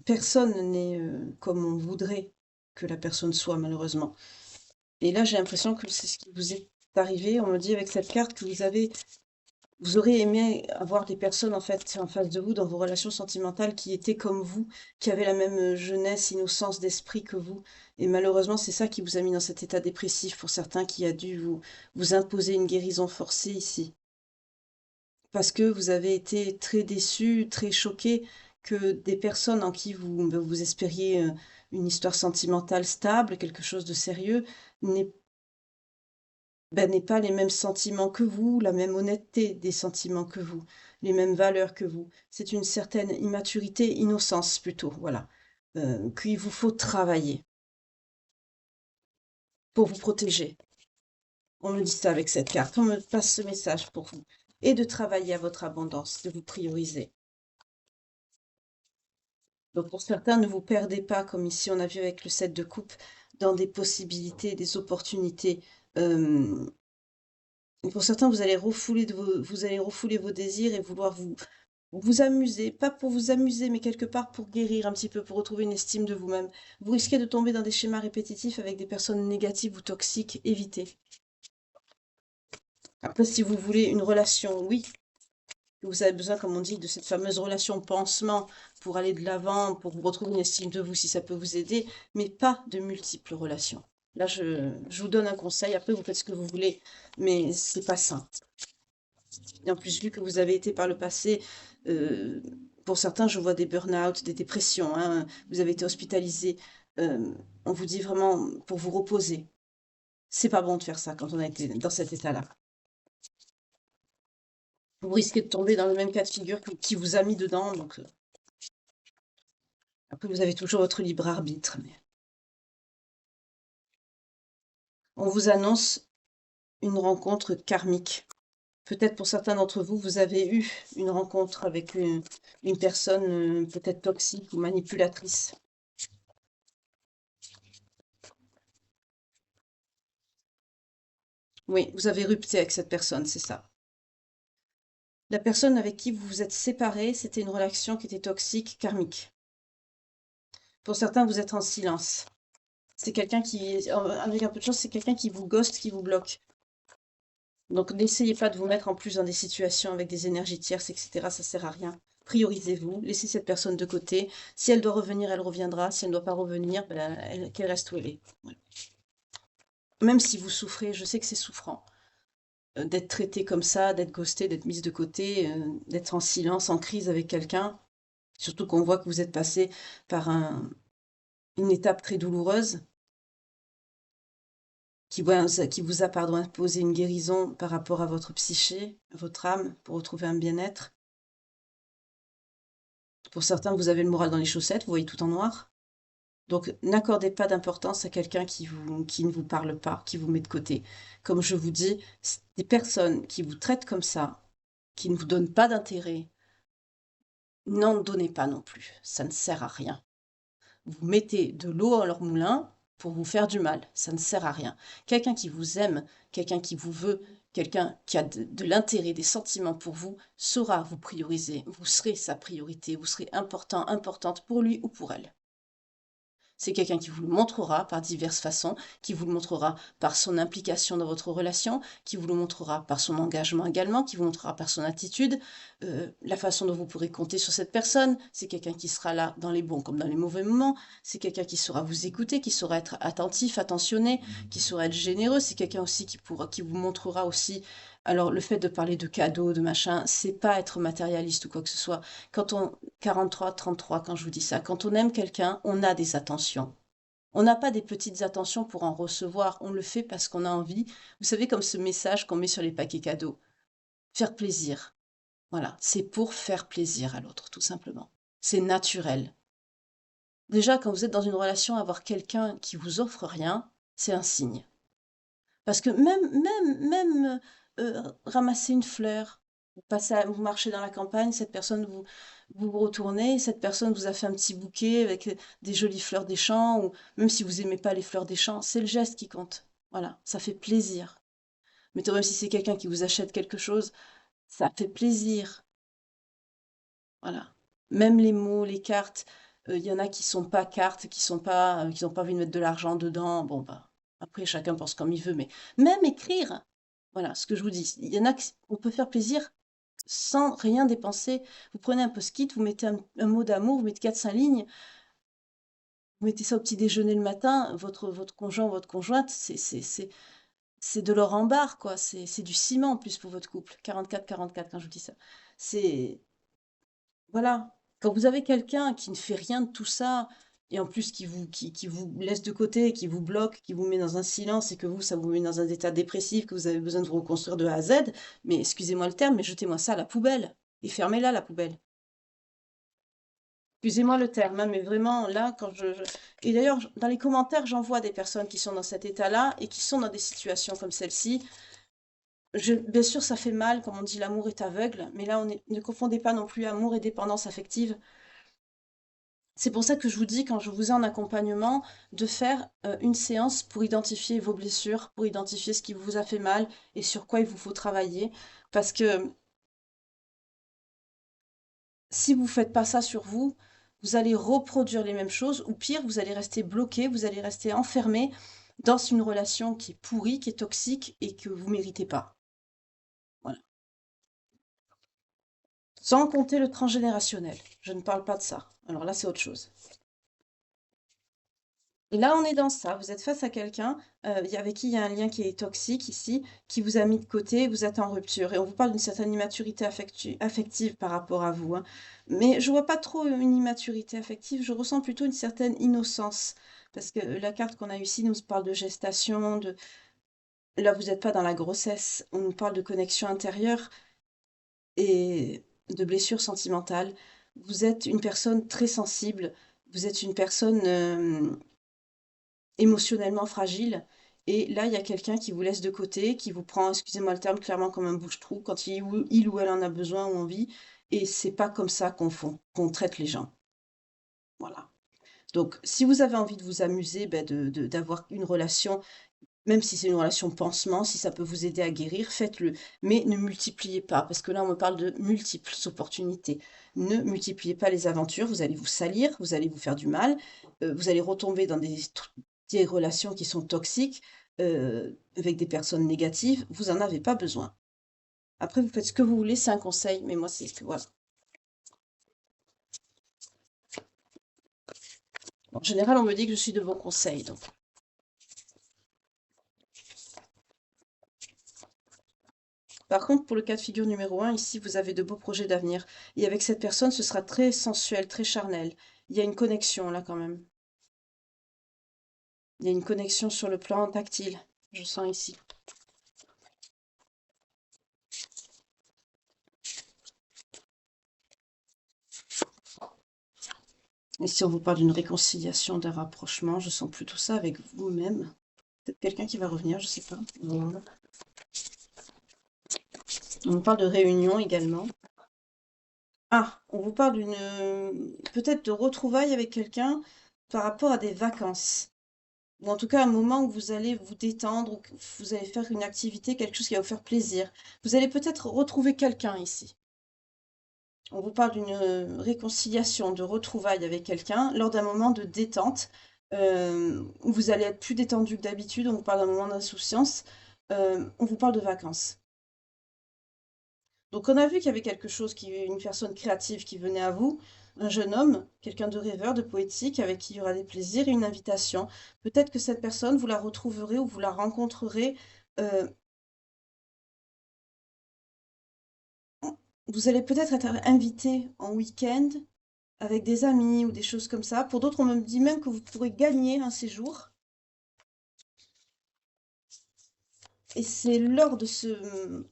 Personne n'est comme on voudrait que la personne soit, malheureusement. Et là, j'ai l'impression que c'est ce qui vous est arrivé. On me dit avec cette carte que vous avez Vous auriez aimé avoir des personnes, en fait, en face de vous, dans vos relations sentimentales, qui étaient comme vous, qui avaient la même jeunesse, innocence d'esprit que vous. Et malheureusement, c'est ça qui vous a mis dans cet état dépressif, pour certains, qui a dû vous imposer une guérison forcée ici. Parce que vous avez été très déçus, très choqués que des personnes en qui vous espériez une histoire sentimentale stable, quelque chose de sérieux, n'aient n'aient pas les mêmes sentiments que vous, la même honnêteté des sentiments que vous, les mêmes valeurs que vous. C'est une certaine immaturité, innocence plutôt, voilà, qu'il vous faut travailler pour vous protéger. On me dit ça avec cette carte, on me passe ce message pour vous. Et de travailler à votre abondance, de vous prioriser. Donc pour certains, ne vous perdez pas, comme ici on a vu avec le 7 de coupe, dans des possibilités, des opportunités. Pour certains, vous allez refouler vos désirs et vouloir vous amuser, pas pour vous amuser, mais quelque part pour guérir un petit peu, pour retrouver une estime de vous-même. Vous risquez de tomber dans des schémas répétitifs avec des personnes négatives ou toxiques. Évitez. Après, si vous voulez une relation, oui, que vous avez besoin, comme on dit, de cette fameuse relation pansement pour aller de l'avant, pour vous retrouver une estime de vous, si ça peut vous aider, mais pas de multiples relations. Là, je vous donne un conseil, après vous faites ce que vous voulez, mais c'est pas sain. Et en plus, vu que vous avez été par le passé, euh, pour certains, je vois des burn-out, des dépressions, hein, vous avez été hospitalisé, on vous dit vraiment pour vous reposer. C'est pas bon de faire ça quand on a été dans cet état-là. Vous risquez de tomber dans le même cas de figure qui vous a mis dedans, donc après vous avez toujours votre libre arbitre. Mais on vous annonce une rencontre karmique. Peut-être pour certains d'entre vous, vous avez eu une rencontre avec une personne peut-être toxique ou manipulatrice. Oui, vous avez rupté avec cette personne, c'est ça. La personne avec qui vous vous êtes séparés, c'était une relation qui était toxique, karmique. Pour certains, vous êtes en silence. C'est quelqu'un qui, avec un peu de chance, c'est quelqu'un qui vous ghost, qui vous bloque. Donc n'essayez pas de vous mettre en plus dans des situations avec des énergies tierces, etc. Ça sert à rien. Priorisez-vous, laissez cette personne de côté. Si elle doit revenir, elle reviendra. Si elle ne doit pas revenir, ben, qu'elle reste où elle est. Voilà. Même si vous souffrez, je sais que c'est souffrant d'être traité comme ça, d'être ghosté, d'être mise de côté, d'être en silence, en crise avec quelqu'un. Surtout qu'on voit que vous êtes passé par une étape très douloureuse qui vous a imposé une guérison par rapport à votre psyché, à votre âme, pour retrouver un bien-être. Pour certains, vous avez le moral dans les chaussettes, vous voyez tout en noir. Donc, n'accordez pas d'importance à quelqu'un qui ne vous parle pas, qui vous met de côté. Comme je vous dis, des personnes qui vous traitent comme ça, qui ne vous donnent pas d'intérêt, n'en donnez pas non plus. Ça ne sert à rien. Vous mettez de l'eau dans leur moulin pour vous faire du mal. Ça ne sert à rien. Quelqu'un qui vous aime, quelqu'un qui vous veut, quelqu'un qui a de l'intérêt, des sentiments pour vous, saura vous prioriser. Vous serez sa priorité. Vous serez important, importante pour lui ou pour elle. C'est quelqu'un qui vous le montrera par diverses façons, qui vous le montrera par son implication dans votre relation, qui vous le montrera par son engagement également, qui vous montrera par son attitude, la façon dont vous pourrez compter sur cette personne. C'est quelqu'un qui sera là dans les bons comme dans les mauvais moments. C'est quelqu'un qui saura vous écouter, qui saura être attentif, attentionné, qui saura être généreux. C'est quelqu'un aussi qui vous montrera aussi. Alors, le fait de parler de cadeaux, de machin, c'est pas être matérialiste ou quoi que ce soit. Quand on 43, 33, quand je vous dis ça, quand on aime quelqu'un, on a des attentions. On n'a pas des petites attentions pour en recevoir, on le fait parce qu'on a envie. Vous savez, comme ce message qu'on met sur les paquets cadeaux. Faire plaisir. Voilà, c'est pour faire plaisir à l'autre, tout simplement. C'est naturel. Déjà, quand vous êtes dans une relation, avoir quelqu'un qui vous offre rien, c'est un signe. Parce que même ramasser une fleur, vous marchez dans la campagne, cette personne vous retournez, cette personne vous a fait un petit bouquet avec des jolies fleurs des champs, ou même si vous aimez pas les fleurs des champs, c'est le geste qui compte. Voilà, ça fait plaisir. Mais même si c'est quelqu'un qui vous achète quelque chose, ça fait plaisir. Voilà. Même les mots, les cartes, il y en a qui sont pas cartes, qui n'ont pas envie de mettre de l'argent dedans. Bon, bah, après, chacun pense comme il veut, mais même écrire, voilà ce que je vous dis. Il y en a qui, on peut faire plaisir sans rien dépenser. Vous prenez un post-it, vous mettez un mot d'amour, vous mettez 4-5 lignes, vous mettez ça au petit déjeuner le matin, votre conjoint, votre conjointe, c'est de l'or en barre, quoi. C'est du ciment en plus pour votre couple. 44-44 quand je vous dis ça. C'est, voilà. Quand vous avez quelqu'un qui ne fait rien de tout ça, et en plus qui vous laisse de côté, qui vous bloque, qui vous met dans un silence, et que vous, ça vous met dans un état dépressif, que vous avez besoin de vous reconstruire de A à Z, mais excusez-moi le terme, mais jetez-moi ça à la poubelle. Et fermez-la, la poubelle. Excusez-moi le terme, hein, mais vraiment, là, Et d'ailleurs, dans les commentaires, j'en vois des personnes qui sont dans cet état-là et qui sont dans des situations comme celle-ci. Bien sûr, ça fait mal, comme on dit, l'amour est aveugle, mais là, ne confondez pas non plus amour et dépendance affective. C'est pour ça que je vous dis, quand je vous ai en accompagnement, de faire une séance pour identifier vos blessures, pour identifier ce qui vous a fait mal et sur quoi il vous faut travailler. Parce que si vous ne faites pas ça sur vous, vous allez reproduire les mêmes choses, ou pire, vous allez rester bloqué, vous allez rester enfermé dans une relation qui est pourrie, qui est toxique et que vous ne méritez pas. Voilà. Sans compter le transgénérationnel. Je ne parle pas de ça. Alors là, c'est autre chose. Et là, on est dans ça. Vous êtes face à quelqu'un avec qui il y a un lien qui est toxique ici, qui vous a mis de côté, vous êtes en rupture. Et on vous parle d'une certaine immaturité affective par rapport à vous, hein. Mais je vois pas trop une immaturité affective, je ressens plutôt une certaine innocence. Parce que la carte qu'on a ici nous parle de gestation, de... Là, vous n'êtes pas dans la grossesse, on nous parle de connexion intérieure et de blessures sentimentales. Vous êtes une personne très sensible, vous êtes une personne émotionnellement fragile. Et là, il y a quelqu'un qui vous laisse de côté, qui vous prend, excusez-moi le terme, clairement comme un bouche-trou quand il ou elle en a besoin ou envie. Et c'est pas comme ça qu'on traite les gens. Voilà. Donc, si vous avez envie de vous amuser, ben, d'avoir une relation, même si c'est une relation pansement, si ça peut vous aider à guérir, faites-le. Mais ne multipliez pas, parce que là, on me parle de multiples opportunités. Ne multipliez pas les aventures, vous allez vous salir, vous allez vous faire du mal, vous allez retomber dans des relations qui sont toxiques, avec des personnes négatives, vous n'en avez pas besoin. Après, vous faites ce que vous voulez, c'est un conseil, mais moi, c'est ce que voilà. En général, on me dit que je suis de bons conseils, donc. Par contre, pour le cas de figure numéro 1, ici, vous avez de beaux projets d'avenir. Et avec cette personne, ce sera très sensuel, très charnel. Il y a une connexion là quand même. Il y a une connexion sur le plan tactile. Je sens ici. Et si on vous parle d'une réconciliation, d'un rapprochement, je sens plutôt ça avec vous-même. Peut-être quelqu'un qui va revenir, je sais pas. Voilà. On vous parle de réunion également. Ah, on vous parle peut-être de retrouvailles avec quelqu'un par rapport à des vacances. Ou en tout cas un moment où vous allez vous détendre, ou que vous allez faire une activité, quelque chose qui va vous faire plaisir. Vous allez peut-être retrouver quelqu'un ici. On vous parle d'une réconciliation, de retrouvailles avec quelqu'un lors d'un moment de détente, où vous allez être plus détendu que d'habitude. On vous parle d'un moment d'insouciance. On vous parle de vacances. Donc on a vu qu'il y avait quelque chose, une personne créative qui venait à vous, un jeune homme, quelqu'un de rêveur, de poétique, avec qui il y aura des plaisirs et une invitation. Peut-être que cette personne, vous la retrouverez ou vous la rencontrerez. euh, Vous allez peut-être être invité en week-end avec des amis ou des choses comme ça. Pour d'autres, on me dit même que vous pourrez gagner un séjour. Et c'est lors de ce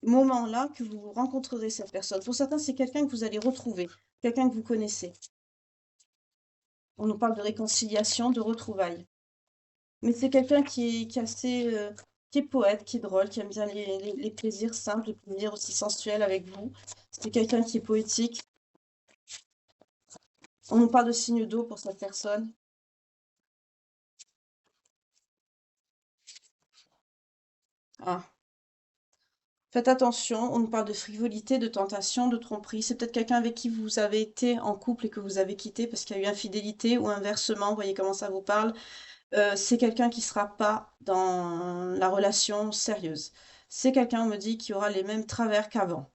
moment-là que vous rencontrerez cette personne. Pour certains, c'est quelqu'un que vous allez retrouver, quelqu'un que vous connaissez. On nous parle de réconciliation, de retrouvailles. Mais c'est quelqu'un qui est assez, qui est poète, qui est drôle, qui aime bien les plaisirs simples, les plaisirs aussi sensuels avec vous. C'est quelqu'un qui est poétique. On nous parle de signes d'eau pour cette personne. Ah. Faites attention, on nous parle de frivolité, de tentation, de tromperie. C'est peut-être quelqu'un avec qui vous avez été en couple et que vous avez quitté parce qu'il y a eu infidélité ou inversement, vous voyez comment ça vous parle. C'est quelqu'un qui sera pas dans la relation sérieuse. C'est quelqu'un, on me dit, qui aura les mêmes travers qu'avant.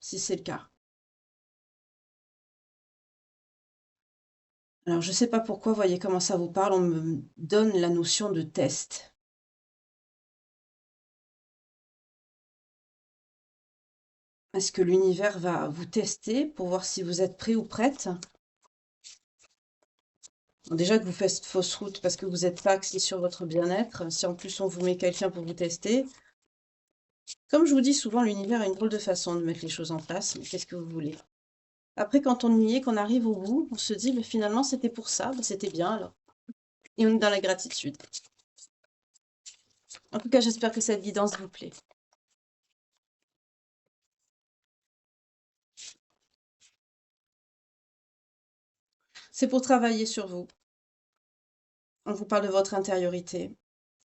si c'est le cas. Alors, je ne sais pas pourquoi, voyez comment ça vous parle, on me donne la notion de test. Est-ce que l'univers va vous tester pour voir si vous êtes prêt ou prête? Bon, déjà que vous faites fausse route parce que vous n'êtes pas axé sur votre bien-être, si en plus on vous met quelqu'un pour vous tester, comme je vous dis souvent, l'univers a une drôle de façon de mettre les choses en place, mais qu'est-ce que vous voulez? Après, quand on y est, qu'on arrive au bout, on se dit, mais finalement, c'était pour ça, bah, c'était bien alors. Et on est dans la gratitude. En tout cas, j'espère que cette guidance vous plaît. C'est pour travailler sur vous. On vous parle de votre intériorité.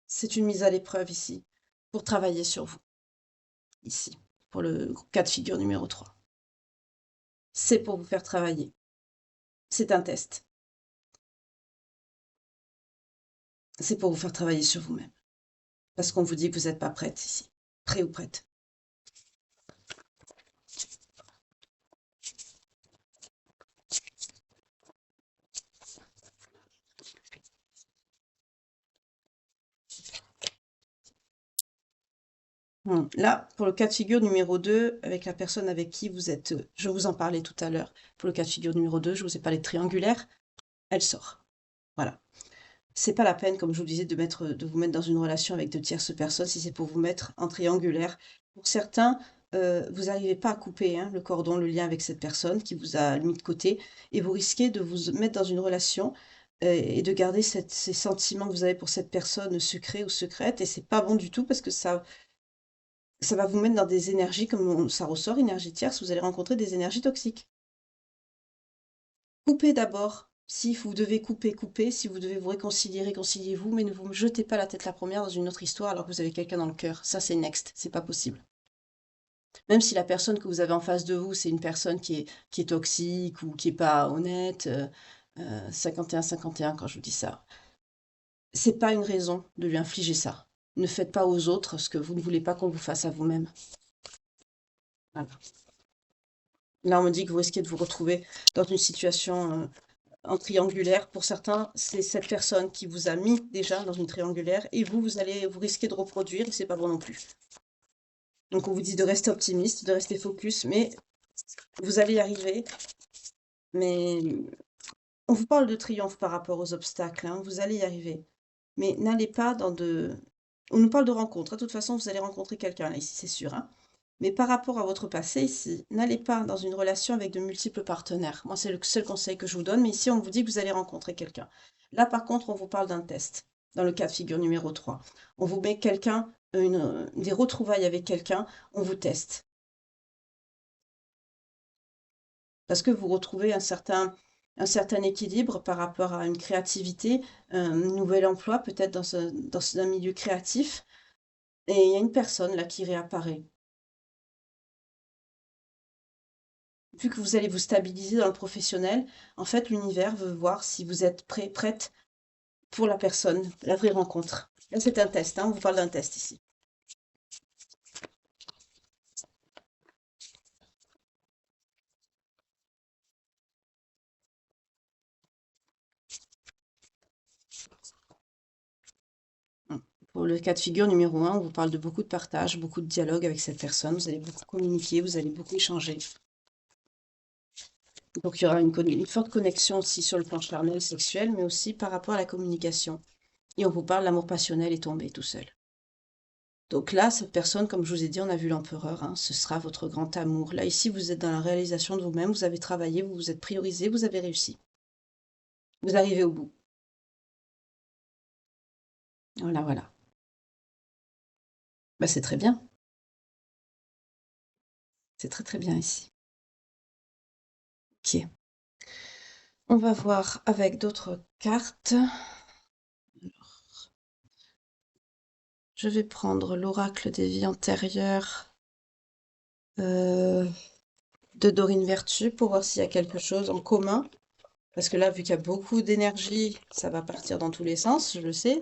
C'est une mise à l'épreuve ici, pour travailler sur vous, ici, pour le cas de figure numéro 3. C'est pour vous faire travailler. C'est un test. C'est pour vous faire travailler sur vous-même. Parce qu'on vous dit que vous n'êtes pas prête ici. Prêt ou prête. Là, pour le cas de figure numéro 2, avec la personne avec qui vous êtes, je vous en parlais tout à l'heure, pour le cas de figure numéro 2, je vous ai parlé de triangulaire, elle sort. Voilà. C'est pas la peine, comme je vous disais, de vous mettre dans une relation avec de tierces personnes si c'est pour vous mettre en triangulaire. Pour certains, vous n'arrivez pas à couper le cordon, le lien avec cette personne qui vous a mis de côté, et vous risquez de vous mettre dans une relation et de garder ces sentiments que vous avez pour cette personne secrets ou secrètes, et c'est pas bon du tout parce que ça va vous mettre dans des énergies, ça ressort, énergie tierce, vous allez rencontrer des énergies toxiques. Coupez d'abord. Si vous devez couper, coupez. Si vous devez vous réconcilier, réconciliez-vous, mais ne vous jetez pas la tête la première dans une autre histoire alors que vous avez quelqu'un dans le cœur. Ça, c'est next, c'est pas possible. Même si la personne que vous avez en face de vous, c'est une personne qui est toxique ou qui est pas honnête, 51-51 quand je vous dis ça, c'est pas une raison de lui infliger ça. Ne faites pas aux autres ce que vous ne voulez pas qu'on vous fasse à vous-même. Voilà. Là, on me dit que vous risquez de vous retrouver dans une situation en triangulaire. Pour certains, c'est cette personne qui vous a mis déjà dans une triangulaire et vous allez vous risquer de reproduire et c'est pas bon non plus. Donc, on vous dit de rester optimiste, de rester focus, mais vous allez y arriver. Mais on vous parle de triomphe par rapport aux obstacles, hein, vous allez y arriver. Mais n'allez pas dans de... On nous parle de rencontres. De toute façon, vous allez rencontrer quelqu'un là, ici, c'est sûr, hein. Mais par rapport à votre passé ici, n'allez pas dans une relation avec de multiples partenaires. Moi, c'est le seul conseil que je vous donne, mais ici, on vous dit que vous allez rencontrer quelqu'un. Là, par contre, on vous parle d'un test, dans le cas de figure numéro 3. On vous met quelqu'un, des retrouvailles avec quelqu'un, on vous teste. Parce que vous retrouvez un certain équilibre par rapport à une créativité, un nouvel emploi, peut-être dans un milieu créatif, et il y a une personne là qui réapparaît. Vu que vous allez vous stabiliser dans le professionnel, en fait, l'univers veut voir si vous êtes prête pour la personne, la vraie rencontre. Là, c'est un test, hein, on vous parle d'un test ici. Pour le cas de figure numéro 1, on vous parle de beaucoup de partage, beaucoup de dialogue avec cette personne. Vous allez beaucoup communiquer, vous allez beaucoup échanger. Donc, il y aura une forte connexion aussi sur le plan charnel, sexuel, mais aussi par rapport à la communication. Et on vous parle, l'amour passionnel est tombé tout seul. Donc là, cette personne, comme je vous ai dit, on a vu l'empereur, hein, ce sera votre grand amour. Là, ici, vous êtes dans la réalisation de vous-même, vous avez travaillé, vous vous êtes priorisé, vous avez réussi. Vous arrivez au bout. Voilà, voilà. Bah, c'est très bien. C'est très très bien ici. Ok. On va voir avec d'autres cartes. Je vais prendre l'oracle des vies antérieures de Dorine Vertu pour voir s'il y a quelque chose en commun. Parce que là, vu qu'il y a beaucoup d'énergie, ça va partir dans tous les sens, je le sais.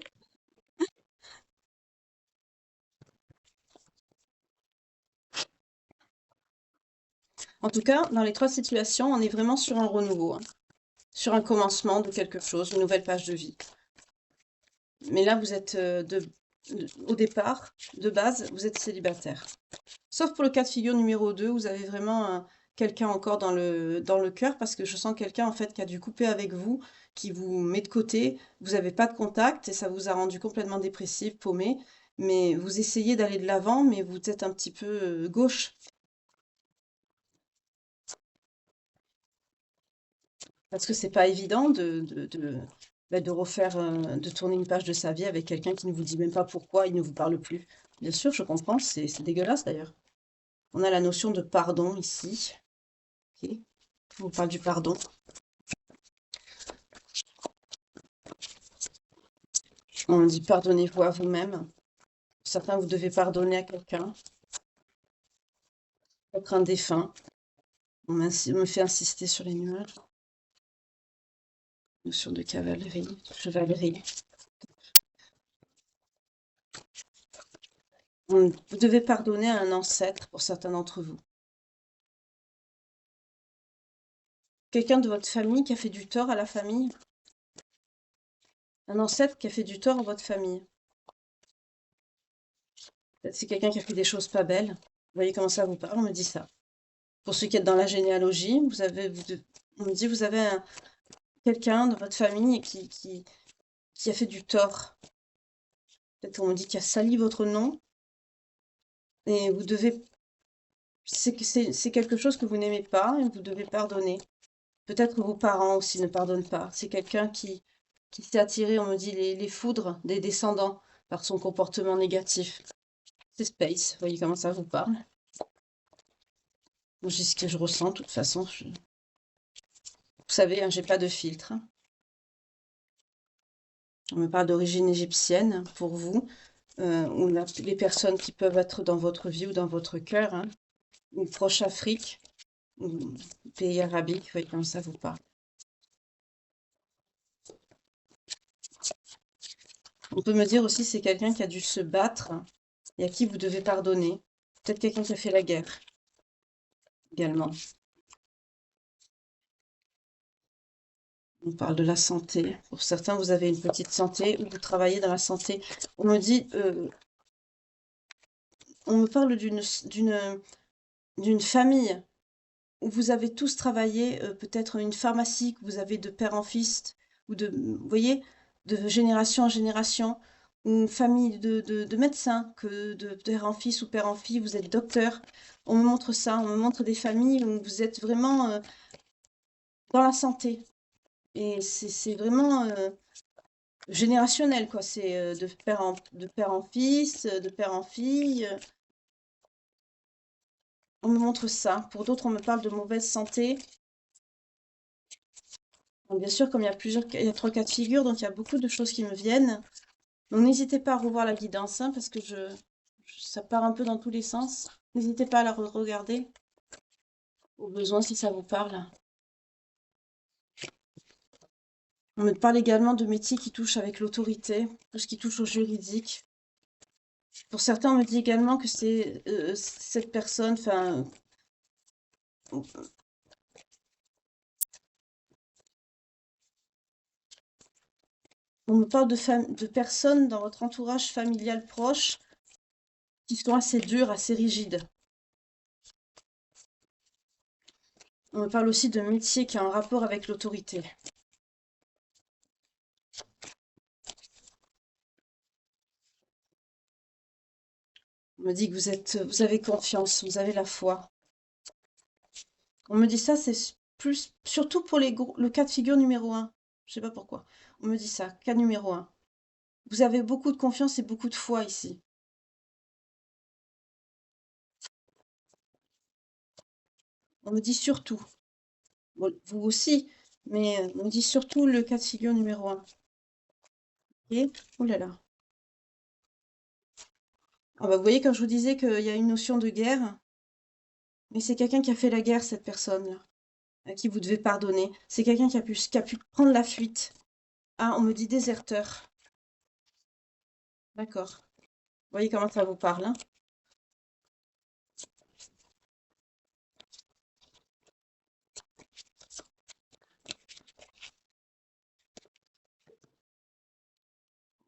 En tout cas, dans les trois situations, on est vraiment sur un renouveau, hein, sur un commencement de quelque chose, une nouvelle page de vie. Mais là, vous êtes au départ, de base, vous êtes célibataire. Sauf pour le cas de figure numéro 2, vous avez vraiment quelqu'un encore dans le cœur, parce que je sens quelqu'un en fait qui a dû couper avec vous, qui vous met de côté, vous n'avez pas de contact et ça vous a rendu complètement dépressif, paumé, mais vous essayez d'aller de l'avant, mais vous êtes un petit peu gauche, parce que c'est pas évident de refaire, de tourner une page de sa vie avec quelqu'un qui ne vous dit même pas pourquoi il ne vous parle plus. Bien sûr, je comprends, c'est dégueulasse d'ailleurs. On a la notion de pardon ici. Ok. On parle du pardon. On dit pardonnez-vous à vous-même. Certains, vous devez pardonner à quelqu'un, peut-être un défunt. On me fait insister sur les nuages. Notion de cavalerie, de chevalerie. Vous devez pardonner à un ancêtre pour certains d'entre vous. Quelqu'un de votre famille qui a fait du tort à la famille. Un ancêtre qui a fait du tort à votre famille. Peut-être c'est quelqu'un qui a fait des choses pas belles. Vous voyez comment ça vous parle, on me dit ça. Pour ceux qui êtes dans la généalogie, on me dit vous avez quelqu'un de votre famille qui a fait du tort. Peut-être on me dit qu'il a sali votre nom et vous devez. C'est quelque chose que vous n'aimez pas et vous devez pardonner. Peut-être vos parents aussi ne pardonnent pas. C'est quelqu'un qui s'est attiré, on me dit, les foudres des descendants par son comportement négatif. C'est Space, vous voyez comment ça vous parle. Moi, j'ai ce que je ressens, de toute façon. Vous savez, hein, j'ai pas de filtre, hein. On me parle d'origine égyptienne pour vous, ou les personnes qui peuvent être dans votre vie ou dans votre cœur, hein, ou proche Afrique, ou pays arabique, vous voyez comment ça vous parle. On peut me dire aussi c'est quelqu'un qui a dû se battre et à qui vous devez pardonner. Peut-être quelqu'un qui a fait la guerre également. On parle de la santé. Pour certains, vous avez une petite santé ou vous travaillez dans la santé. On me dit, on me parle d'une famille où vous avez tous travaillé, peut-être une pharmacie que vous avez de père en fils, ou vous voyez, de génération en génération, ou une famille de médecins, que de père en fils ou père en fille, vous êtes docteur. On me montre ça, on me montre des familles où vous êtes vraiment dans la santé. Et c'est vraiment générationnel, quoi. C'est de père en fils, de père en fille. On me montre ça. Pour d'autres, on me parle de mauvaise santé. Donc, bien sûr, comme il y a trois cas de figure, donc il y a beaucoup de choses qui me viennent. Donc n'hésitez pas à revoir la guidance, hein, parce que ça part un peu dans tous les sens. N'hésitez pas à la regarder, au besoin si ça vous parle. On me parle également de métiers qui touchent avec l'autorité, tout ce qui touche au juridique. Pour certains, on me dit également que c'est cette personne, enfin, on me parle de personnes dans votre entourage familial proche qui sont assez dures, assez rigides. On me parle aussi de métiers qui ont un rapport avec l'autorité. On me dit que vous avez confiance, vous avez la foi. On me dit ça, c'est plus, surtout pour le cas de figure numéro 1. Je sais pas pourquoi. On me dit ça, cas numéro 1. Vous avez beaucoup de confiance et beaucoup de foi ici. On me dit surtout. Bon, vous aussi, mais on me dit surtout le cas de figure numéro 1. Et, oh là là. Ah bah, vous voyez, quand je vous disais qu'il y a une notion de guerre, mais c'est quelqu'un qui a fait la guerre, cette personne-là, à qui vous devez pardonner. C'est quelqu'un qui a pu prendre la fuite. Ah, on me dit déserteur. D'accord. Vous voyez comment ça vous parle, hein?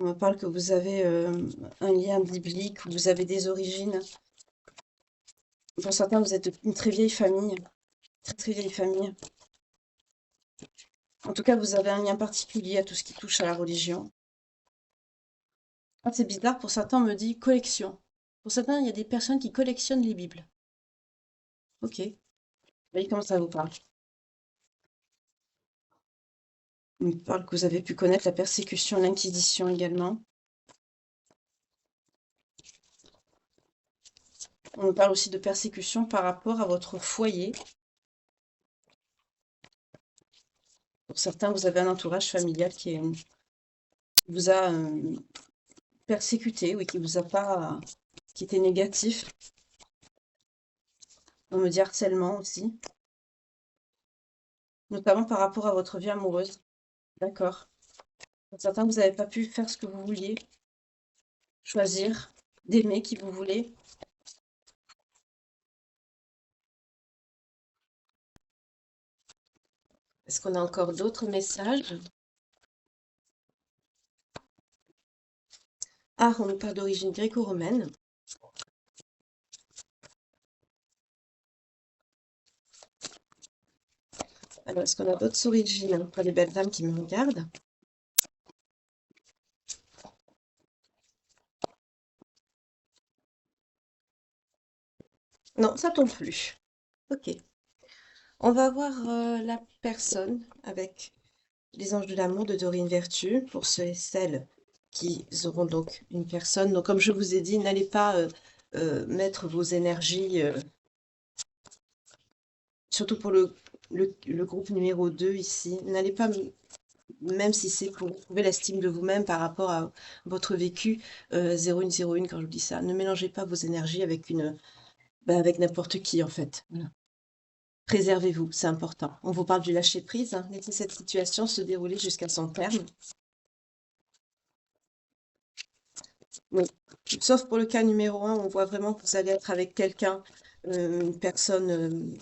On me parle que vous avez un lien biblique, ou vous avez des origines. Pour certains, vous êtes une très vieille famille, très très vieille famille. En tout cas, vous avez un lien particulier à tout ce qui touche à la religion. Ah, c'est bizarre, pour certains, on me dit collection. Pour certains, il y a des personnes qui collectionnent les Bibles. Ok. Vous voyez comment ça vous parle? On me parle que vous avez pu connaître la persécution, l'Inquisition également. On me parle aussi de persécution par rapport à votre foyer. Pour certains, vous avez un entourage familial qui vous a persécuté, oui, qui vous a pas, qui était négatif. On me dit harcèlement aussi, notamment par rapport à votre vie amoureuse. D'accord. Pour certains, vous n'avez pas pu faire ce que vous vouliez, choisir, d'aimer qui vous voulez. Est-ce qu'on a encore d'autres messages? Ah, on nous parle d'origine gréco-romaine. Alors, est-ce qu'on a d'autres origines pour les belles dames qui me regardent? Non, ça tombe plus. Ok. On va voir la personne avec les anges de l'amour de Dorine Vertu pour ceux et celles qui auront donc une personne. Donc, comme je vous ai dit, n'allez pas mettre vos énergies, surtout pour le groupe numéro 2 ici, n'allez pas, même si c'est pour trouver l'estime de vous-même par rapport à votre vécu 0101, quand je vous dis ça, ne mélangez pas vos énergies avec avec n'importe qui en fait. Voilà. Préservez-vous, c'est important. On vous parle du lâcher-prise, hein. Laissez cette situation se dérouler jusqu'à son terme. Oui. Sauf pour le cas numéro 1, on voit vraiment que vous allez être avec quelqu'un, une personne,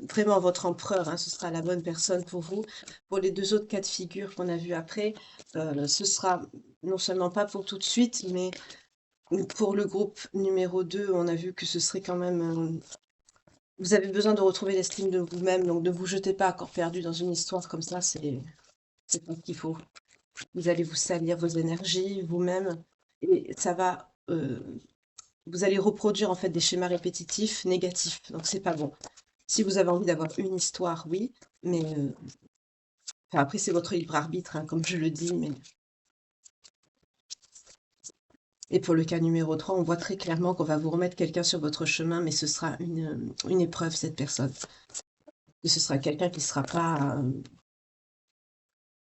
vraiment votre empereur, hein, ce sera la bonne personne pour vous. Pour les 2 autres cas de figure qu'on a vus après, ce sera non seulement pas pour tout de suite, mais pour le groupe numéro 2, on a vu que ce serait quand même, vous avez besoin de retrouver l'estime de vous-même, donc ne vous jetez pas à corps perdu dans une histoire comme ça, c'est pas ce qu'il faut. Vous allez vous salir vos énergies, vous-même, et ça va, vous allez reproduire en fait des schémas répétitifs négatifs, donc c'est pas bon. Si vous avez envie d'avoir une histoire, oui, mais enfin, après c'est votre libre arbitre, hein, comme je le dis, mais et pour le cas numéro 3, on voit très clairement qu'on va vous remettre quelqu'un sur votre chemin, mais ce sera une épreuve, cette personne. Ce sera quelqu'un qui ne sera pas.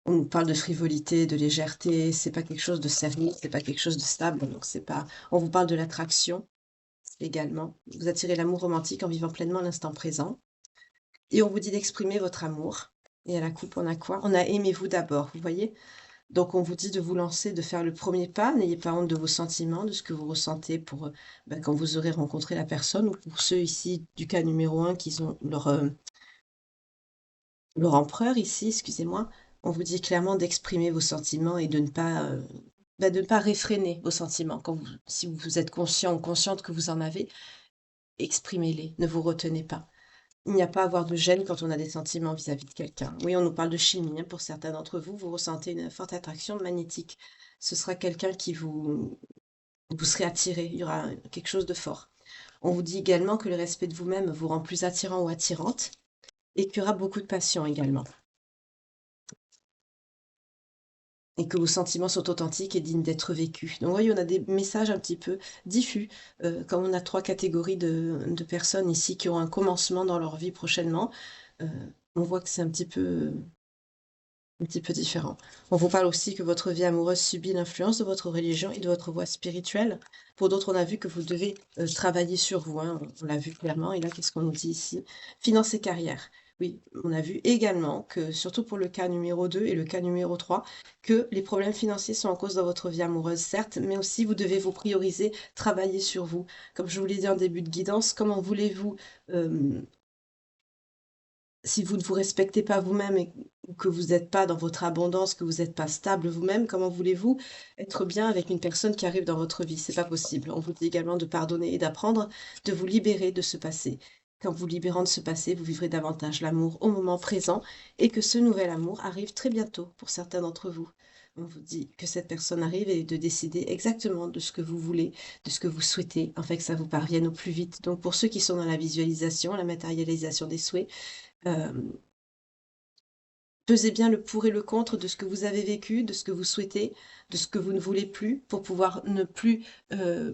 On parle de frivolité, de légèreté, c'est pas quelque chose de sérieux, c'est pas quelque chose de stable, donc c'est pas. On vous parle de l'attraction également. Vous attirez l'amour romantique en vivant pleinement l'instant présent. Et on vous dit d'exprimer votre amour. Et à la coupe, on a quoi? On a aimez-vous d'abord, vous voyez? Donc on vous dit de vous lancer, de faire le premier pas. N'ayez pas honte de vos sentiments, de ce que vous ressentez pour quand vous aurez rencontré la personne, ou pour ceux ici du cas numéro 1 qui ont leur empereur ici, excusez-moi. On vous dit clairement d'exprimer vos sentiments et de ne pas réfréner vos sentiments. Si vous êtes conscient ou consciente que vous en avez, exprimez-les, ne vous retenez pas. Il n'y a pas à avoir de gêne quand on a des sentiments vis-à-vis de quelqu'un. Oui, on nous parle de chimie, hein. Pour certains d'entre vous, vous ressentez une forte attraction magnétique. Ce sera quelqu'un qui vous serez attiré. Il y aura quelque chose de fort. On vous dit également que le respect de vous-même vous rend plus attirant ou attirante et qu'il y aura beaucoup de passion également. Et que vos sentiments sont authentiques et dignes d'être vécus. Donc, vous voyez, on a des messages un petit peu diffus, comme on a 3 catégories de personnes ici qui ont un commencement dans leur vie prochainement. Euh, on voit que c'est un petit peu différent. On vous parle aussi que votre vie amoureuse subit l'influence de votre religion et de votre voie spirituelle. Pour d'autres, on a vu que vous devez travailler sur vous, hein, on l'a vu clairement. Et là, qu'est-ce qu'on nous dit ici? Finances et carrière. Oui, on a vu également que, surtout pour le cas numéro 2 et le cas numéro 3, que les problèmes financiers sont en cause dans votre vie amoureuse, certes, mais aussi vous devez vous prioriser, travailler sur vous. Comme je vous l'ai dit en début de guidance, comment voulez-vous si vous ne vous respectez pas vous-même ou que vous n'êtes pas dans votre abondance, que vous n'êtes pas stable vous-même, comment voulez-vous être bien avec une personne qui arrive dans votre vie? C'est pas possible. On vous dit également de pardonner et d'apprendre, de vous libérer de ce passé. Qu'en vous libérant de ce passé, vous vivrez davantage l'amour au moment présent et que ce nouvel amour arrive très bientôt pour certains d'entre vous. On vous dit que cette personne arrive et de décider exactement de ce que vous voulez, de ce que vous souhaitez, afin que ça vous parvienne au plus vite. Donc pour ceux qui sont dans la visualisation, la matérialisation des souhaits, euh, pesez bien le pour et le contre de ce que vous avez vécu, de ce que vous souhaitez, de ce que vous ne voulez plus, pour pouvoir ne plus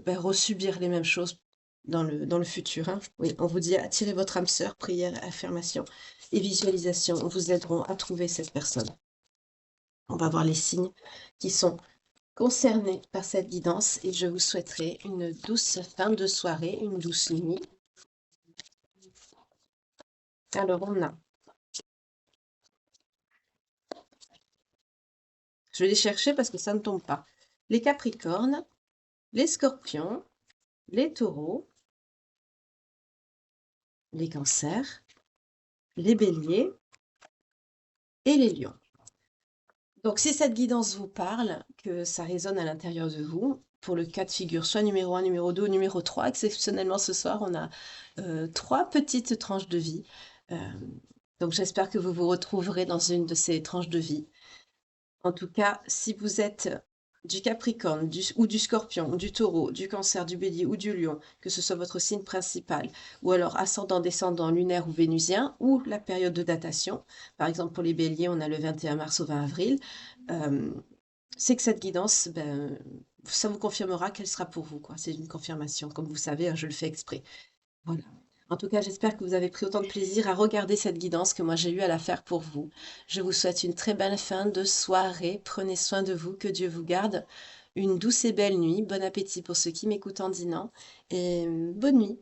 resubir les mêmes choses dans le futur. Hein. Oui, on vous dit attirez votre âme sœur, prière, affirmation et visualisation vous aideront à trouver cette personne. On va voir les signes qui sont concernés par cette guidance et je vous souhaiterai une douce fin de soirée, une douce nuit. Alors on a, je vais les chercher parce que ça ne tombe pas, les Capricornes, les Scorpions, les Taureaux, les Cancers, les Béliers et les Lions. Donc si cette guidance vous parle, que ça résonne à l'intérieur de vous, pour le cas de figure, soit numéro 1, numéro 2 ou numéro 3, exceptionnellement ce soir, on a 3 petites tranches de vie. Euh, donc j'espère que vous vous retrouverez dans une de ces tranches de vie. En tout cas, si vous êtes du Capricorne ou du Scorpion, du Taureau, du Cancer, du Bélier ou du Lion, que ce soit votre signe principal, ou alors ascendant, descendant, lunaire ou vénusien, ou la période de datation, par exemple pour les Béliers, on a le 21 mars au 20 avril, c'est que cette guidance, ça vous confirmera qu'elle sera pour vous, quoi. C'est une confirmation. Comme vous savez, hein, je le fais exprès. Voilà. En tout cas, j'espère que vous avez pris autant de plaisir à regarder cette guidance que moi j'ai eu à la faire pour vous. Je vous souhaite une très belle fin de soirée. Prenez soin de vous, que Dieu vous garde. Une douce et belle nuit. Bon appétit pour ceux qui m'écoutent en dînant. Et bonne nuit.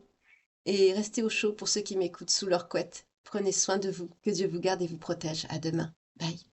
Et restez au chaud pour ceux qui m'écoutent sous leur couette. Prenez soin de vous. Que Dieu vous garde et vous protège. À demain. Bye.